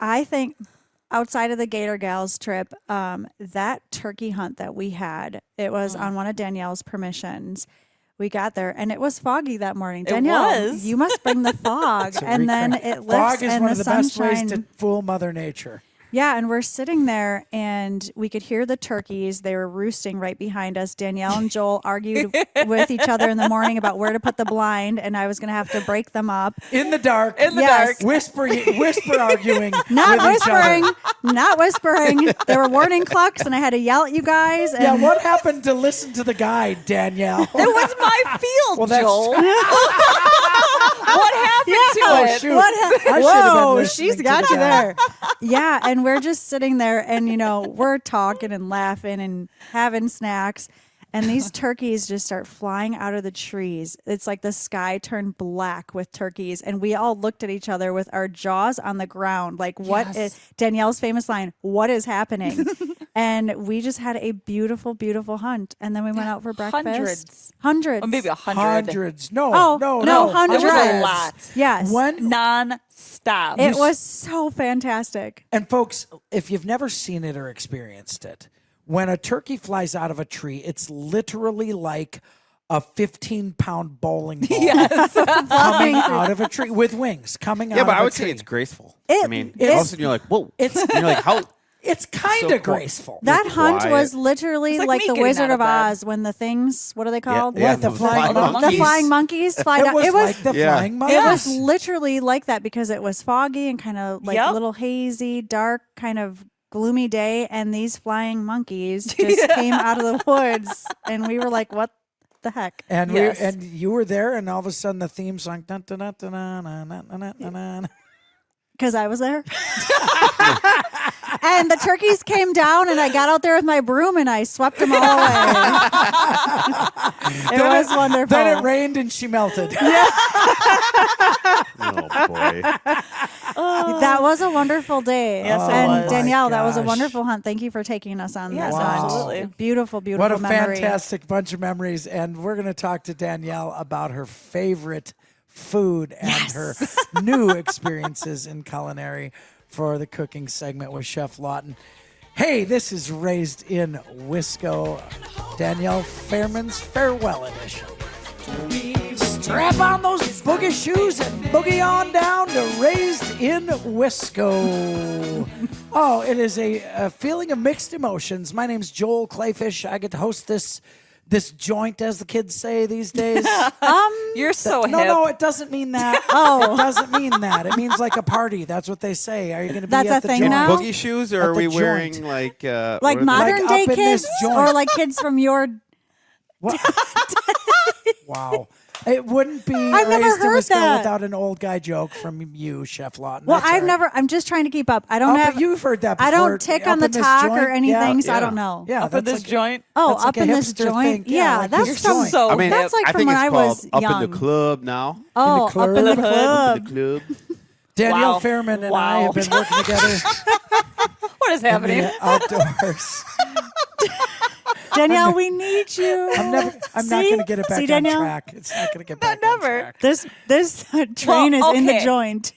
[SPEAKER 4] I think outside of the Gator Gals trip, that turkey hunt that we had, it was on one of Danielle's permissions. We got there and it was foggy that morning. Danielle,
[SPEAKER 2] was.
[SPEAKER 4] you must bring the fog.
[SPEAKER 1] It's a
[SPEAKER 4] And then
[SPEAKER 1] recurring-
[SPEAKER 4] it lifts
[SPEAKER 1] Fog is
[SPEAKER 4] and
[SPEAKER 1] one
[SPEAKER 4] the
[SPEAKER 1] of the best ways
[SPEAKER 4] sunshine.
[SPEAKER 1] to fool Mother Nature.
[SPEAKER 4] Yeah, and we're sitting there and we could hear the turkeys. They were roosting right behind us. Danielle and Joel argued with each other in the morning about where to put the blind, and I was going to have to break them up.
[SPEAKER 1] In the dark.
[SPEAKER 4] Yes.
[SPEAKER 1] Whisper arguing.
[SPEAKER 4] Not
[SPEAKER 1] with each other.
[SPEAKER 4] whispering, not whispering. There were warning clucks, and I had to yell at you guys. And
[SPEAKER 1] Yeah, what happened to listen to the guide, Danielle?
[SPEAKER 2] it was my field,
[SPEAKER 1] Well, that's
[SPEAKER 2] Joel. What happened to
[SPEAKER 1] Oh,
[SPEAKER 2] it?
[SPEAKER 1] shoot.
[SPEAKER 4] What
[SPEAKER 1] I should have been
[SPEAKER 4] Whoa,
[SPEAKER 1] listening
[SPEAKER 4] she's
[SPEAKER 1] to
[SPEAKER 4] got
[SPEAKER 1] the
[SPEAKER 4] you
[SPEAKER 1] guide.
[SPEAKER 4] there. Yeah, and we're just sitting there and, we're talking and laughing and having snacks. And these turkeys just start flying out of the trees. It's like the sky turned black with turkeys. And we all looked at each other with our jaws on the ground. Like, what is Danielle's famous line? What is happening? And we just had a beautiful, beautiful hunt. And then we went out for breakfast. Hundreds.
[SPEAKER 2] Or maybe 100.
[SPEAKER 1] Hundreds. No,
[SPEAKER 4] Oh,
[SPEAKER 1] no,
[SPEAKER 4] no,
[SPEAKER 2] It
[SPEAKER 4] hundreds.
[SPEAKER 2] was a lot.
[SPEAKER 4] Yes.
[SPEAKER 1] When,
[SPEAKER 2] Non-stop.
[SPEAKER 4] It was so fantastic.
[SPEAKER 1] and folks, if you've never seen it or experienced it, when a turkey flies out of a tree, it's literally like a 15-pound bowling ball coming out of a tree with wings coming out
[SPEAKER 3] Yeah,
[SPEAKER 1] of
[SPEAKER 3] but I
[SPEAKER 1] a
[SPEAKER 3] would
[SPEAKER 1] tree.
[SPEAKER 3] say it's graceful.
[SPEAKER 4] It-
[SPEAKER 3] I mean,
[SPEAKER 4] it's-
[SPEAKER 3] all of a sudden you're like, whoa.
[SPEAKER 1] It's-
[SPEAKER 3] And you're like, how?
[SPEAKER 1] It's kind of
[SPEAKER 3] So cool.
[SPEAKER 1] graceful.
[SPEAKER 4] That hunt
[SPEAKER 3] quiet.
[SPEAKER 4] was literally
[SPEAKER 2] It's like
[SPEAKER 4] like
[SPEAKER 2] me
[SPEAKER 4] the
[SPEAKER 2] getting
[SPEAKER 4] Wizard
[SPEAKER 2] out
[SPEAKER 4] of
[SPEAKER 2] of bed.
[SPEAKER 4] Oz when the things, what are they called?
[SPEAKER 3] Yeah,
[SPEAKER 1] What, the
[SPEAKER 3] those
[SPEAKER 1] flying
[SPEAKER 4] The flying monkeys fly down.
[SPEAKER 1] It was like the
[SPEAKER 3] Yeah.
[SPEAKER 1] flying
[SPEAKER 4] It
[SPEAKER 1] monkeys.
[SPEAKER 4] was literally like that because it was foggy and kind of like
[SPEAKER 2] Yep.
[SPEAKER 4] a little hazy, dark, kind of gloomy day. And these flying monkeys just came out of the woods. And we were like, what the heck?
[SPEAKER 1] And
[SPEAKER 2] Yes.
[SPEAKER 1] and you were there, and all of a sudden the theme song, dun, dun, dun, dun, dun, dun, dun, dun, dun, dun.
[SPEAKER 4] Because I was there. And the turkeys came down, and I got out there with my broom and I swept them all away. It was wonderful.
[SPEAKER 1] Then it rained and she melted.
[SPEAKER 3] Oh, boy.
[SPEAKER 4] That was a wonderful day.
[SPEAKER 2] Yes, it
[SPEAKER 4] and
[SPEAKER 2] was.
[SPEAKER 4] Danielle,
[SPEAKER 1] Oh my
[SPEAKER 4] that was a
[SPEAKER 1] gosh.
[SPEAKER 4] wonderful hunt. Thank you for taking us on
[SPEAKER 2] Yes,
[SPEAKER 4] that.
[SPEAKER 1] Wow.
[SPEAKER 2] absolutely.
[SPEAKER 4] Beautiful, beautiful
[SPEAKER 1] What a
[SPEAKER 4] memory.
[SPEAKER 1] fantastic bunch of memories. And we're going to talk to Danielle about her favorite food and her new experiences in culinary for the cooking segment with Chef Lawton. Hey, this is Raised in Wisco, Danielle Fairman's Farewell Edition. Strap on those boogie shoes and boogie on down to Raised in Wisco. Oh, it is a feeling of mixed emotions. My name's Joel Clayfish. I get to host this joint, as the kids say these days.
[SPEAKER 2] You're so hip.
[SPEAKER 1] No, it doesn't mean that.
[SPEAKER 4] Oh.
[SPEAKER 1] It doesn't mean that. It means like a party. That's what they say. Are you going to be
[SPEAKER 4] That's
[SPEAKER 1] at
[SPEAKER 4] a
[SPEAKER 1] the
[SPEAKER 4] thing
[SPEAKER 1] joint?
[SPEAKER 4] now?
[SPEAKER 3] Boogie shoes, or
[SPEAKER 1] At
[SPEAKER 3] are
[SPEAKER 1] the
[SPEAKER 3] we
[SPEAKER 1] joint.
[SPEAKER 3] wearing like
[SPEAKER 4] Like
[SPEAKER 3] what are they-
[SPEAKER 4] modern
[SPEAKER 1] Like
[SPEAKER 4] day
[SPEAKER 1] up in this
[SPEAKER 4] kids
[SPEAKER 1] joint.
[SPEAKER 4] or like kids from your
[SPEAKER 1] What? Wow. It wouldn't be
[SPEAKER 4] I've never
[SPEAKER 1] raised in
[SPEAKER 4] heard
[SPEAKER 1] Wisco
[SPEAKER 4] that.
[SPEAKER 1] without an old guy joke from you, Chef Lawton.
[SPEAKER 4] Well,
[SPEAKER 1] That's all
[SPEAKER 4] I've
[SPEAKER 1] right.
[SPEAKER 4] never. I'm just trying to keep up. I don't
[SPEAKER 1] But
[SPEAKER 4] have.
[SPEAKER 1] you've heard that before.
[SPEAKER 4] I don't tick
[SPEAKER 1] Up
[SPEAKER 4] on the
[SPEAKER 1] in this
[SPEAKER 4] talk
[SPEAKER 1] joint?
[SPEAKER 4] or anything, so I
[SPEAKER 3] Yeah.
[SPEAKER 4] don't know.
[SPEAKER 1] Yeah,
[SPEAKER 2] Up in
[SPEAKER 1] that's
[SPEAKER 2] this
[SPEAKER 1] like,
[SPEAKER 2] joint.
[SPEAKER 4] Oh,
[SPEAKER 1] That's like
[SPEAKER 4] up
[SPEAKER 1] a
[SPEAKER 4] in this
[SPEAKER 1] hipster
[SPEAKER 4] joint.
[SPEAKER 1] thing. Yeah, like
[SPEAKER 4] that's
[SPEAKER 1] this
[SPEAKER 4] from.
[SPEAKER 1] joint.
[SPEAKER 2] So
[SPEAKER 3] I mean,
[SPEAKER 4] That's like
[SPEAKER 3] I
[SPEAKER 4] from
[SPEAKER 3] think
[SPEAKER 4] when
[SPEAKER 3] it's
[SPEAKER 4] I
[SPEAKER 3] called
[SPEAKER 4] was
[SPEAKER 3] Up
[SPEAKER 4] young.
[SPEAKER 3] in the Club now.
[SPEAKER 4] Oh,
[SPEAKER 1] club.
[SPEAKER 4] up in the
[SPEAKER 3] Up in
[SPEAKER 4] club.
[SPEAKER 3] the club.
[SPEAKER 1] Danielle
[SPEAKER 2] Wow.
[SPEAKER 1] Fairman and I
[SPEAKER 2] Wow.
[SPEAKER 1] have been working together
[SPEAKER 2] What is
[SPEAKER 1] in
[SPEAKER 2] happening?
[SPEAKER 1] the outdoors.
[SPEAKER 4] Danielle, we need you.
[SPEAKER 1] I'm not
[SPEAKER 4] See?
[SPEAKER 1] going to get it back
[SPEAKER 4] See,
[SPEAKER 1] on
[SPEAKER 4] Danielle?
[SPEAKER 1] track. It's not going to get back on
[SPEAKER 2] never.
[SPEAKER 1] track.
[SPEAKER 4] This train
[SPEAKER 2] Well,
[SPEAKER 4] is in the
[SPEAKER 2] okay.
[SPEAKER 4] joint.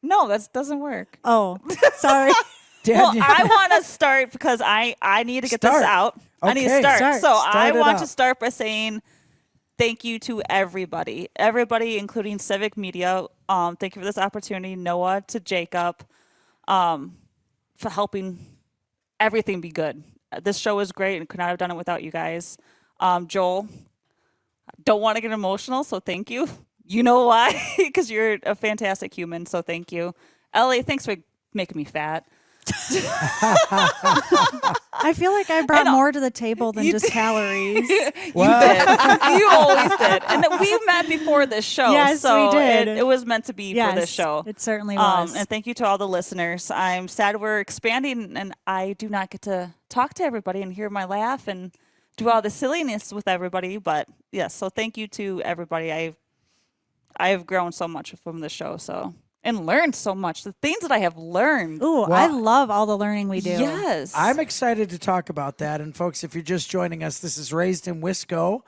[SPEAKER 2] No, that doesn't work.
[SPEAKER 4] Oh, sorry.
[SPEAKER 2] Well,
[SPEAKER 1] Danielle,
[SPEAKER 2] I want to start because I need to get
[SPEAKER 1] Start.
[SPEAKER 2] this out. I need to
[SPEAKER 1] Okay.
[SPEAKER 2] start.
[SPEAKER 4] Start.
[SPEAKER 2] So
[SPEAKER 1] Start
[SPEAKER 2] I
[SPEAKER 1] it
[SPEAKER 2] want
[SPEAKER 1] up.
[SPEAKER 2] to start by saying thank you to everybody, including Civic Media. Thank you for this opportunity, Noah to Jacob, for helping everything be good. This show is great and could not have done it without you guys. Joel, don't want to get emotional, so thank you. You know why? Because you're a fantastic human, so thank you. Ellie, thanks for making me fat.
[SPEAKER 4] I feel like I brought more to the table than just calories.
[SPEAKER 2] You did. You always did. And we met before this show.
[SPEAKER 4] Yes,
[SPEAKER 2] so
[SPEAKER 4] we did.
[SPEAKER 2] It was meant to be for this show.
[SPEAKER 4] It certainly was.
[SPEAKER 2] And thank you to all the listeners. I'm sad we're expanding and I do not get to talk to everybody and hear my laugh and do all the silliness with everybody. But yes, so thank you to everybody. I have grown so much from the show, and learned so much. The things that I have learned.
[SPEAKER 4] Ooh, I love all the learning we do.
[SPEAKER 2] Yes.
[SPEAKER 1] I'm excited to talk about that. And folks, if you're just joining us, this is Raised in Wisco.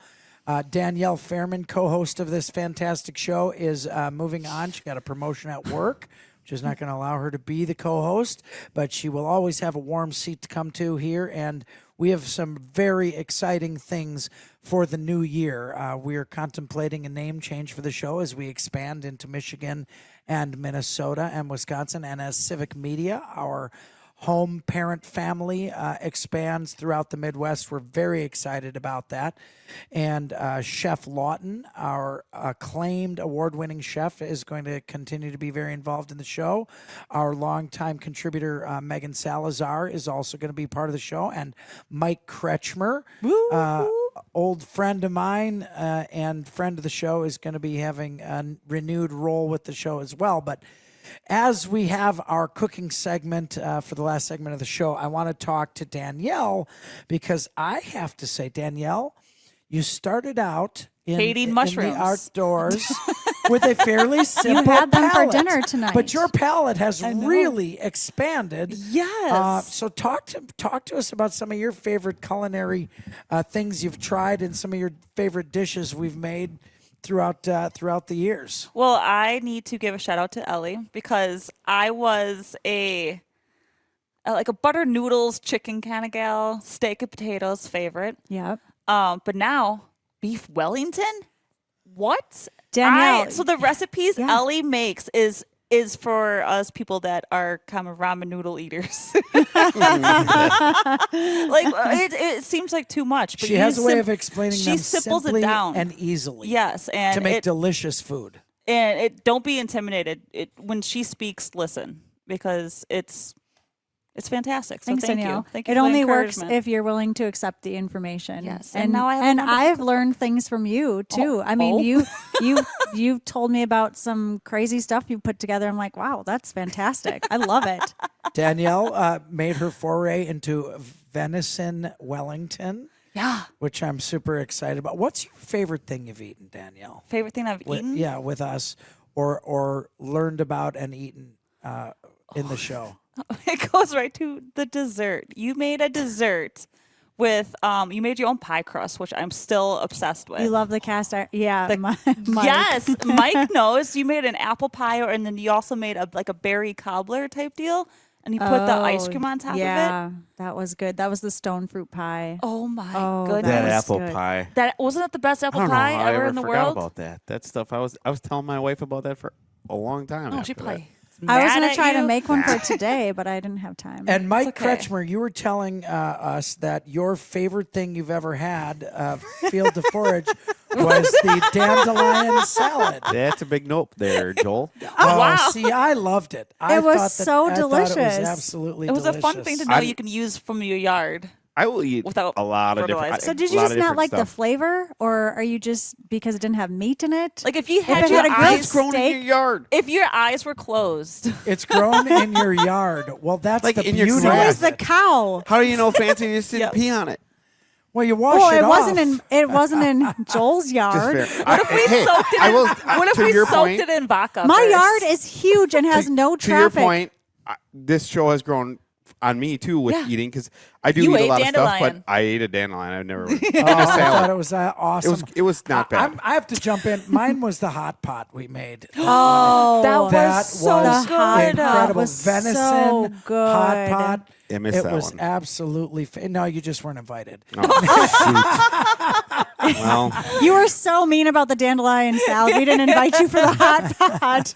[SPEAKER 1] Danielle Fairman, co-host of this fantastic show, is moving on. She got a promotion at work, which is not going to allow her to be the co-host, but she will always have a warm seat to come to here. And we have some very exciting things for the new year. We are contemplating a name change for the show as we expand into Michigan and Minnesota and Wisconsin. And as Civic Media, our home parent family expands throughout the Midwest. We're very excited about that. And Chef Lawton, our acclaimed award-winning chef, is going to continue to be very involved in the show. Our longtime contributor, Megan Salazar, is also going to be part of the show. And Mike Kretschmer, old friend of mine and friend of the show, is going to be having a renewed role with the show as well. But as we have our cooking segment for the last segment of the show, I want to talk to Danielle because I have to say, Danielle, you started out
[SPEAKER 2] Hating
[SPEAKER 1] in
[SPEAKER 2] mushrooms.
[SPEAKER 1] the outdoors with a fairly simple
[SPEAKER 4] had them for
[SPEAKER 1] palate.
[SPEAKER 4] dinner tonight.
[SPEAKER 1] But your palate has really expanded.
[SPEAKER 2] Yes.
[SPEAKER 1] So talk to us about some of your favorite culinary things you've tried and some of your favorite dishes we've made throughout the years.
[SPEAKER 2] Well, I need to give a shout out to Ellie because I was a butter noodles chicken kind of gal, steak and potatoes favorite.
[SPEAKER 4] Yep.
[SPEAKER 2] But now beef Wellington. What?
[SPEAKER 4] Danielle.
[SPEAKER 2] So the recipes
[SPEAKER 4] Yeah.
[SPEAKER 2] Ellie makes is for us people that are kind of ramen noodle eaters. It seems like too much. But
[SPEAKER 1] She has a way of explaining
[SPEAKER 2] she
[SPEAKER 1] them
[SPEAKER 2] simples
[SPEAKER 1] simply
[SPEAKER 2] it down
[SPEAKER 1] and easily.
[SPEAKER 2] Yes, and
[SPEAKER 1] to make delicious food.
[SPEAKER 2] don't be intimidated. When she speaks, listen because it's fantastic. So
[SPEAKER 4] Thanks,
[SPEAKER 2] thank
[SPEAKER 4] Danielle.
[SPEAKER 2] you. Thank you
[SPEAKER 4] It
[SPEAKER 2] for the
[SPEAKER 4] only works
[SPEAKER 2] encouragement.
[SPEAKER 4] if you're willing to accept the information.
[SPEAKER 2] Yes,
[SPEAKER 4] and
[SPEAKER 2] and now I have
[SPEAKER 4] and
[SPEAKER 2] a wonderful
[SPEAKER 4] I've learned things from you too. I mean, you've told me about some crazy stuff you put together. I'm like, wow, that's fantastic. I love it.
[SPEAKER 1] Danielle made her foray into venison Wellington,
[SPEAKER 2] Yeah.
[SPEAKER 1] which I'm super excited about. What's your favorite thing you've eaten, Danielle?
[SPEAKER 2] Favorite thing I've eaten?
[SPEAKER 1] Yeah, with us, or learned about and eaten in the show.
[SPEAKER 2] It goes right to the dessert. You made a dessert with you made your own pie crust, which I'm still obsessed with.
[SPEAKER 4] You love the cast iron. Yeah. Mike.
[SPEAKER 2] Yes, Mike knows. You made an apple pie, and then you also made a berry cobbler type deal, and you put the ice cream on top of it.
[SPEAKER 4] Yeah, that was good. That was the stone fruit pie.
[SPEAKER 2] Oh my
[SPEAKER 4] Oh,
[SPEAKER 2] goodness!
[SPEAKER 3] That
[SPEAKER 4] was
[SPEAKER 3] apple
[SPEAKER 4] good.
[SPEAKER 3] pie.
[SPEAKER 2] That wasn't it the best
[SPEAKER 3] I
[SPEAKER 2] apple
[SPEAKER 3] don't know
[SPEAKER 2] pie
[SPEAKER 3] how I
[SPEAKER 2] ever
[SPEAKER 3] ever
[SPEAKER 2] in the
[SPEAKER 3] forgot
[SPEAKER 2] world.
[SPEAKER 3] about that. That stuff. I was telling my wife about that for a long time.
[SPEAKER 2] Oh,
[SPEAKER 3] after
[SPEAKER 2] she
[SPEAKER 3] that.
[SPEAKER 2] probably.
[SPEAKER 4] I was
[SPEAKER 2] mad
[SPEAKER 4] going
[SPEAKER 2] at
[SPEAKER 4] to try to
[SPEAKER 2] you.
[SPEAKER 4] make one for today, but I didn't have time.
[SPEAKER 1] And Mike
[SPEAKER 2] okay.
[SPEAKER 1] Kretschmer, you were telling us that your favorite thing you've ever had, field to forage, was the dandelion salad.
[SPEAKER 3] That's a big nope there, Joel.
[SPEAKER 1] Oh,
[SPEAKER 2] wow.
[SPEAKER 1] See, I loved it. I
[SPEAKER 4] It was
[SPEAKER 1] thought
[SPEAKER 4] so
[SPEAKER 1] I thought it was
[SPEAKER 4] delicious.
[SPEAKER 1] absolutely
[SPEAKER 2] It was
[SPEAKER 1] delicious.
[SPEAKER 2] a fun thing to know you can use from your yard.
[SPEAKER 3] I will eat
[SPEAKER 2] Without
[SPEAKER 3] a lot of different.
[SPEAKER 2] fertilizer.
[SPEAKER 4] So did you
[SPEAKER 3] lot
[SPEAKER 4] just
[SPEAKER 3] of
[SPEAKER 4] not
[SPEAKER 3] different
[SPEAKER 4] like the
[SPEAKER 3] stuff.
[SPEAKER 4] flavor, or are you just because it didn't have meat in it?
[SPEAKER 2] Like if you
[SPEAKER 4] If
[SPEAKER 2] had
[SPEAKER 4] it
[SPEAKER 2] your
[SPEAKER 4] had a grilled
[SPEAKER 3] It's grown in your
[SPEAKER 4] steak,
[SPEAKER 3] yard.
[SPEAKER 2] if your eyes were closed.
[SPEAKER 1] It's grown in your yard. Well, that's
[SPEAKER 3] Like
[SPEAKER 1] the
[SPEAKER 3] in your
[SPEAKER 1] beauty.
[SPEAKER 4] so
[SPEAKER 3] grass.
[SPEAKER 4] is the cow.
[SPEAKER 3] How do you know fancy just didn't
[SPEAKER 2] Yep.
[SPEAKER 3] pee on it?
[SPEAKER 1] Well, you wash
[SPEAKER 4] Well,
[SPEAKER 1] it
[SPEAKER 4] it
[SPEAKER 1] off.
[SPEAKER 4] wasn't in Joel's
[SPEAKER 3] Just
[SPEAKER 4] yard.
[SPEAKER 3] fair.
[SPEAKER 2] What if we soaked it?
[SPEAKER 3] I
[SPEAKER 2] In,
[SPEAKER 3] will,
[SPEAKER 2] what if
[SPEAKER 3] to
[SPEAKER 2] we
[SPEAKER 3] your
[SPEAKER 2] soaked
[SPEAKER 3] point,
[SPEAKER 2] it in vodka?
[SPEAKER 4] My
[SPEAKER 2] first?
[SPEAKER 4] yard is huge and has no
[SPEAKER 3] to your
[SPEAKER 4] traffic.
[SPEAKER 3] point, this show has grown on me too with
[SPEAKER 2] Yeah.
[SPEAKER 3] eating because I do
[SPEAKER 2] You
[SPEAKER 3] eat a
[SPEAKER 2] ate
[SPEAKER 3] lot of stuff,
[SPEAKER 2] dandelion.
[SPEAKER 3] but I ate a dandelion. I've never eaten
[SPEAKER 1] Oh,
[SPEAKER 3] a
[SPEAKER 1] I thought
[SPEAKER 3] salad.
[SPEAKER 1] it was awesome.
[SPEAKER 3] It was not bad.
[SPEAKER 1] I have to jump in. Mine was the hot pot we made.
[SPEAKER 4] Oh,
[SPEAKER 2] That was
[SPEAKER 1] That
[SPEAKER 2] so
[SPEAKER 1] was
[SPEAKER 2] good.
[SPEAKER 1] incredible.
[SPEAKER 4] was
[SPEAKER 1] Venison,
[SPEAKER 4] so good.
[SPEAKER 1] hot pot.
[SPEAKER 3] I missed
[SPEAKER 1] It
[SPEAKER 3] that
[SPEAKER 1] was
[SPEAKER 3] one.
[SPEAKER 1] absolutely. No, you just weren't invited.
[SPEAKER 3] Oh, shoot. Well,
[SPEAKER 4] You were so mean about the dandelion salad. We didn't invite you for the hot pot.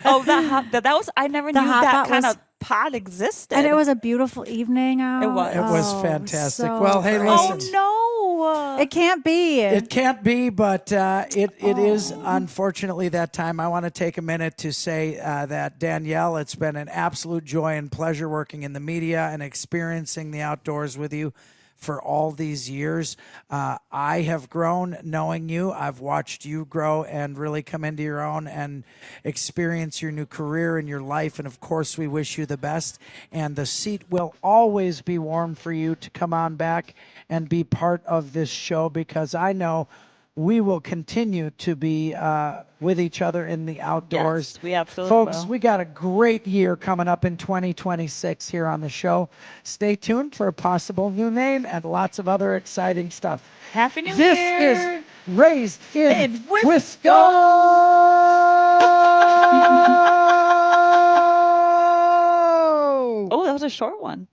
[SPEAKER 2] Oh, that was. I never
[SPEAKER 4] The
[SPEAKER 2] knew
[SPEAKER 4] hot
[SPEAKER 2] that
[SPEAKER 4] pot
[SPEAKER 2] kind
[SPEAKER 4] was-
[SPEAKER 2] of pot existed.
[SPEAKER 4] And it was a beautiful evening out.
[SPEAKER 2] It was.
[SPEAKER 1] It was
[SPEAKER 4] Oh,
[SPEAKER 1] fantastic.
[SPEAKER 4] so
[SPEAKER 1] Well, hey,
[SPEAKER 4] great.
[SPEAKER 1] listen.
[SPEAKER 2] Oh no!
[SPEAKER 4] It can't be.
[SPEAKER 1] It can't be, but it is unfortunately that time. I want to take a minute to say that, Danielle, it's been an absolute joy and pleasure working in the media and experiencing the outdoors with you for all these years. I have grown knowing you. I've watched you grow and really come into your own and experience your new career and your life. And of course, we wish you the best. And the seat will always be warm for you to come on back and be part of this show, because I know we will continue to be with each other in the outdoors.
[SPEAKER 2] Yes, we absolutely
[SPEAKER 1] Folks,
[SPEAKER 2] will.
[SPEAKER 1] we got a great year coming up in 2026 here on the show. Stay tuned for a possible new name and lots of other exciting stuff.
[SPEAKER 2] Happy New
[SPEAKER 1] This
[SPEAKER 2] Year!
[SPEAKER 1] is Raised in Wisco.
[SPEAKER 2] Oh, that was a short one.